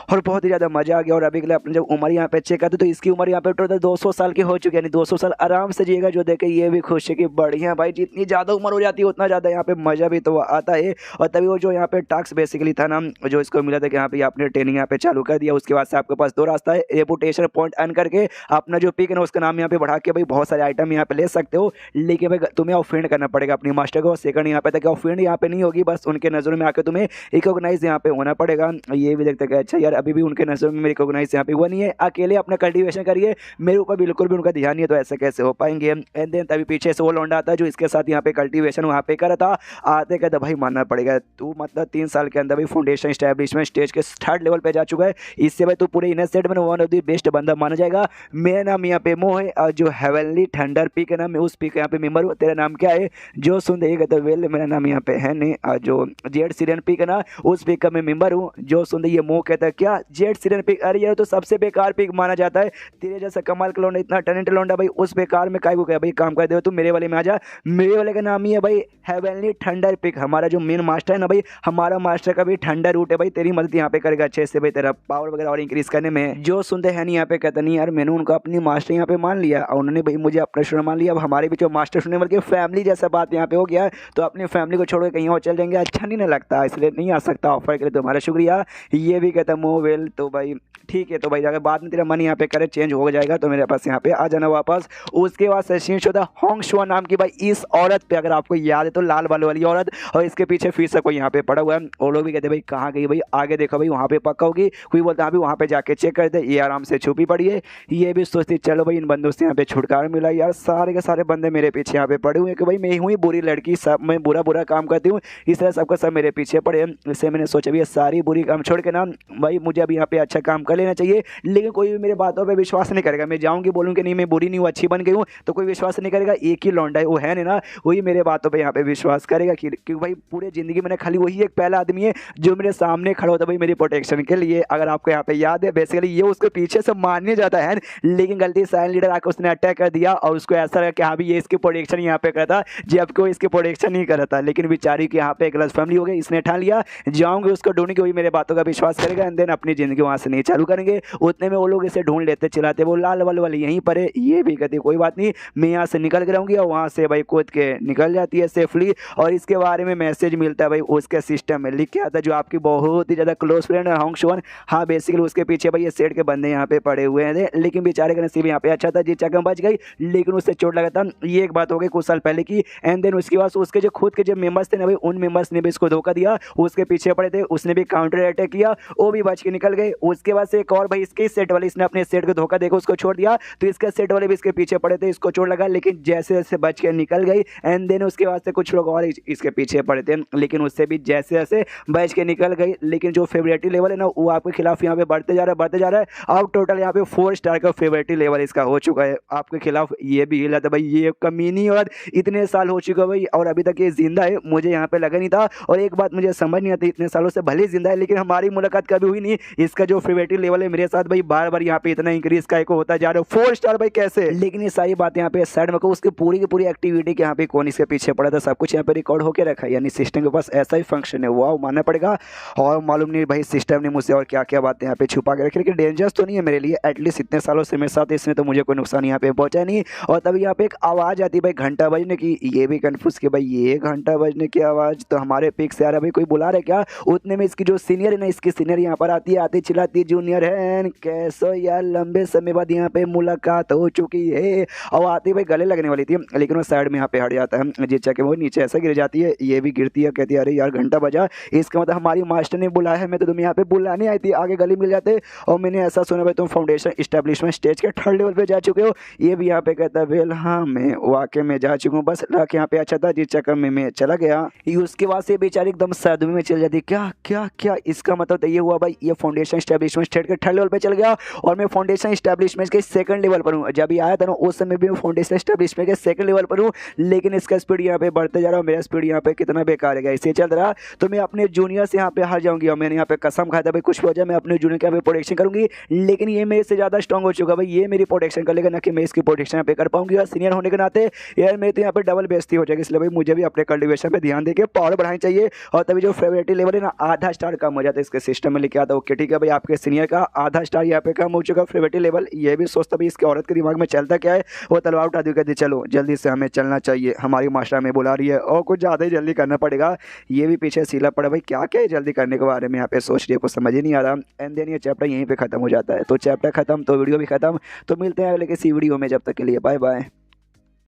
Speaker 1: और बहुत ही ज़्यादा मजा आ गया। और अभी के लिए अपने जब उम्र यहाँ पे चेक करते तो इसकी उम्र यहाँ पे टोटल 200 साल की हो चुकी है, यानी 200 साल आराम से जिएगा, जो देखे ये भी खुश है कि बढ़िया भाई जितनी ज़्यादा उम्र हो जाती है उतना ज़्यादा यहाँ पे मजा भी तो आता है। और तभी वो जो यहाँ पे टास्क बेसिकली था ना जो इसको मिला था कि यहाँ पे आपने ट्रेनिंग यहाँ पे चालू कर दिया, उसके बाद से आपके पास 2 रास्ता है, रेपुटेशन पॉइंट अर्न करके अपना जो पिक है ना उसका नाम यहाँ पे बढ़ा के भाई बहुत सारे आइटम यहाँ पे ले सकते हो, लेकिन भाई तुम्हें ऑफेंड करना पड़ेगा अपनी मास्टर को। सेकंड यहाँ पे तक ऑफेंड यहाँ पे नहीं होगी, बस उनके नज़रों में आकर तुम्हें रिकॉग्नाइज यहाँ पे होना पड़ेगा। ये भी देखते हैं अच्छा यार अभी भी उनके नज़रों में रिकॉग्नाइज यहाँ पे हुआ नहीं है, अकेले अपना कल्टीवेशन करिए, मेरे ऊपर बिल्कुल भी उनका ध्यान नहीं है, तो ऐसे कैसे हो पाएंगे। एंड देन तभी पीछे से वो लौंडा आता है जो इसके साथ यहाँ पे कल्टीवेशन वहाँ पे करा था, आते कहते भाई मानना पड़ेगा तू मतलब 3 साल के अंदर भाई फाउंडेशन एस्टेब्लिशमेंट स्टेज के थर्ड लेवल पे जा चुका है, इससे भाई तू पूरे इनर सेट में वन ऑफ द बेस्ट बंदा माना जाएगा। मेरा नाम यहाँ पे मोह है और जो हेवनली थंडर पीक है ना मैं उस पीक यहाँ पे मेंबर हूँ। तेरा नाम क्या है? जो सुन देगा तो वेल मेरा नाम यहाँ पे है नहीं, और जो जेड सीरियन पीक है ना उस पीक का मैं मेंबर हूँ। जो सुन दे ये मोह कहता है क्या जेड सीरियन पीक, अरे यार तो सबसे बेकार पीक माना जाता है, तेरे जैसा कमाल का लौंडा इतना टैलेंट लौंडा भाई उस बेकार में काय को गया भाई, काम कर दे तू मेरे वाले में आ जा। मेरे वाले का नाम ही है भाई हेवनली थंडर पिक, हमारा जो मेन मास्टर है ना भाई हमारा मास्टर का भी थंडर रूट है भाई, तेरी मदद यहाँ पे करेगा अच्छे से भाई तेरा पावर वगैरह और इंक्रीज करने में। जो सुनते हैं नहीं यहाँ पे कहते नहीं यार मैंने उनको अपनी मास्टर यहाँ पे मान लिया और उन्होंने भाई मुझे अपना स्टूडेंट मान लिया, अब हमारे भी जो मास्टर सुनने बल्कि फैमिली जैसा बात यहाँ पे हो गया, तो अपनी फैमिली को छोड़ के कहीं और चल जाएंगे, अच्छा नहीं ना लगता, इसलिए नहीं आ सकता ऑफर के लिए तुम्हारा शुक्रिया। ये भी कहता मो वेल तो भाई ठीक है, तो भाई अगर बाद में तेरा मन यहाँ पे करे चेंज हो जाएगा तो मेरे पास यहाँ पे आ जाना वापस। उसके बाद सेशन शो था होंगशुआ नाम की भाई इस औरत पे, अगर आपको याद है तो लाल बाल वाली औरत, और इसके पीछे फिर से कोई यहाँ पे पड़ा हुआ है। वो लोग भी कहते भाई कहाँ गई भाई, आगे देखो भाई वहाँ पे पक्का होगी, कोई बोलता है वहाँ पे जाके चेक कर दे, ये आराम से छुपी पड़ी है। ये भी सोचती चलो भाई इन बंदों से यहाँ पे छुटकारा मिला, यार सारे के सारे बंदे मेरे पीछे यहाँ पे पड़े हुए हैं कि भाई मैं हुई बुरी लड़की, सब मैं बुरा काम करती हूँ, इस तरह सबका सब मेरे पीछे पड़े। इससे मैंने सोचा भी सारी बुरी काम छोड़ के ना भाई मुझे अभी यहाँ पे अच्छा काम कर लेना चाहिए, लेकिन कोई भी मेरे बातों पे विश्वास नहीं करेगा। मैं जाऊँगी बोलूँ नहीं मैं बुरी नहीं हूँ अच्छी बन गई हूँ तो कोई विश्वास नहीं करेगा, एक ही लौंडा है वो है ना वही मेरे बातों पे यहाँ पे विश्वास करेगा, क्योंकि भाई पूरे ज़िंदगी में खाली वही एक पहला आदमी है जो मेरे सामने खड़ा होता है भाई मेरी प्रोटेक्शन के लिए। अगर आपको यहाँ पे याद है बेसिकली ये उसके पीछे से मारने जाता है, लेकिन गलती साइलेंट लीडर आकर उसने अटैक कर दिया और उसको ऐसा लगा कि हाँ भी ये इसकी प्रोटेक्शन यहाँ पे करता, जबकि वो इसकी प्रोटेक्शन नहीं कर था, लेकिन बेचारी की यहाँ पे एक गलत फैमिली हो गई, इसने ठान लिया जाऊँगी उसको ढूंढने की, वही मेरे बातों का विश्वास करेगा एंड देन अपनी ज़िंदगी वहाँ से नहीं चालू करेंगे। उतने में वो लोग इसे ढूंढ लेते चिल्लाते वो लाल वाली यहीं पर है, ये भी कहती कोई बात नहीं मैं यहाँ से निकल के रहूँगी, और वहाँ से भाई कूद के निकल जाती है सेफली। और इसके बारे में मैसेज मिलता है भाई उसके सिस्टम में लिख के आता है जो आपकी बहुत ही ज़्यादा क्लोज फ्रेंड है होंगशुआ। हाँ बेसिकली उसके पीछे भाई ये सेट के बंदे यहाँ पे पड़े हुए हैं, लेकिन बेचारे का नसीब यहाँ पे अच्छा था, जीत चाकम बच गई, लेकिन उससे चोट लगा था। ये एक बात हो गई कुछ साल पहले की। एंड देन उसके बाद उसके जो खुद के जो मेंबर्स थे ना भाई उन मेंबर्स ने भी इसको धोखा दिया, उसके पीछे पड़े थे, उसने भी काउंटर अटैक किया, वो भी बच के निकल गए। उसके बाद से एक और भाई इसके सेट वाले इसने अपने सेट को धोखा देकर उसको छोड़ दिया, तो इसके सेट वाले भी इसके पीछे पड़े थे, इसको चोट लगा लेकिन जैसे जैसे बच के निकल गई। एंड देन उसके बाद से कुछ लोग और इसके पीछे पड़े थे, लेकिन उससे भी जैसे जैसे बच के निकल गई। लेकिन जो फेवरेटी लेवल है ना वो आपके खिलाफ यहाँ पे बढ़ते जा रहा है। अब टोटल यहाँ पे 4 स्टार का फेवरेटी लेवल इसका हो चुका है आपके खिलाफ। ये भी हिला था भाई ये कमीनी और इतने साल हो चुका भाई और अभी तक ये जिंदा है, मुझे यहाँ पे लगा नहीं था। और एक बात मुझे समझ नहीं आती, इतने सालों से भले जिंदा है लेकिन हमारी मुलाकात कभी हुई नहीं। इसका जो फेवरेटी लेवल है मेरे साथ भाई बार बार यहाँ पे इतना इंक्रीज का होता जा रहा है 4 स्टार भाई कैसे। लेकिन ये सारी बातें यहाँ पे साइड में उसकी पूरी की पूरी एक्टिविटी के यहाँ पे कौन इसके पीछे पड़ा था सब कुछ यहाँ पे रिकॉर्ड होकर रखा है, यानी सिस्टम के पास ऐसा ही फंक्शन है, वाह मानना पड़ेगा। और मालूम नहीं भाई सिस्टम ने मुझसे और क्या क्या बातें यहाँ पे छुपा के रखी, लेकिन डेंजरस तो नहीं है मेरे लिए, एटलीस्ट इतने सालों से मेरे साथ इसने तो मुझे कोई नुकसान यहाँ पे पहुंचा नहीं। और तभी यहाँ पे एक आवाज़ आती भाई घंटा बजने की, ये भी कन्फ्यूज कि भाई ये घंटा बजने की आवाज़ तो हमारे पिक से आ रहा भाई कोई बुला रहे क्या। उतने में इसकी जो सीनियर है ना इसकी सीनियर यहाँ पर आती है, आती चिल्लाती जूनियर है कैसो यार लंबे समय बाद यहाँ पे मुलाकात हो चुकी है। और आती भाई गले लगने वाली थी लेकिन वो साइड में यहाँ पे हट जाता है, जिससे कि वो नीचे ऐसा गिर जाती है। ये भी गिरती है, कहती है अरे यार घंटा बजा, इसका मतलब हमारी मास्टर ने बुलाया है, मैं तो तुम यहाँ पे बुलाने आई थी, आगे गली मिल जाते। और मैंने ऐसा सुना भाई तुम फाउंडेशन एस्टेब्लिशमेंट स्टेज के 3rd लेवल पे जा चुके हो। ये भी यहाँ पे कहता है वेल हाँ मैं वाकई में जा चुका हूँ, बस लक यहाँ पे अच्छा था जिस चक्कर में मैं चला गया। उसके बाद से बेचारी एकदम सदमे में चल जाती, क्या क्या क्या इसका मतलब तो ये हुआ भाई ये फाउंडेशन एस्टेब्लिशमेंट स्टेज के 3rd लेवल पे चल गया और मैं फाउंडेशन एस्टेब्लिशमेंट के 2nd लेवल पर हूँ। जब ये आया था ना उस समय भी मैं फाउंडेशन एस्टेब्लिशमेंट के 2nd लेवल पर हूँ, लेकिन इसका स्पीड यहाँ पे बढ़ते जा रहा है, मेरा स्पीड यहाँ पे कितना बेकार है इसे चल रहा, तो मैं अपने जूनियर से यहाँ पे हार जाऊंगी। और मैंने यहाँ पे कसम खाया था भाई कुछ वजह मैं अपने जूनियर का भी प्रोटेक्शन करूंगी, लेकिन लेकिन ये मेरे से ज़्यादा स्ट्रॉन्ग हो चुका भाई, ये मेरी प्रोटेक्शन कर लेगा, ना कि मैं इसकी प्रोटेक्शन यहाँ पे कर पाऊंगी। और सीनियर होने के नाते यार मेरे तो यहाँ पे डबल बेइज्जती हो जाएगी, इसलिए भाई मुझे भी अपने कल्टिवेशन पे ध्यान देके पावर बढ़ानी चाहिए। और तभी जो फेवरेट लेवल है ना आधा स्टार कम हो जाता है इसके सिस्टम में लेके आता। ओके ठीक है भाई, आपके सीनियर का आधा स्टार यहाँ पे कम हो चुका फेवरेट लेवल। ये भी सोचता भाई इसके औरत के दिमाग में चलता क्या है। वो तलवार उठा दी, कहती चलो जल्दी से हमें चलना चाहिए, हमारी मास्टर में बुला रही है और कुछ ज़्यादा ही जल्दी करना पड़ेगा। ये भी पीछे सीला पड़ा भाई, क्या क्या है जल्दी करने के बारे में यहाँ पे सोच रही है, कुछ समझ ही नहीं आ रहा। एंड देन ये चैप्टर यहीं पे खत्म हो जाता है। तो चैप्टर खत्म तो वीडियो भी खत्म। तो मिलते हैं अगले किसी वीडियो में, जब तक के लिए बाय बाय।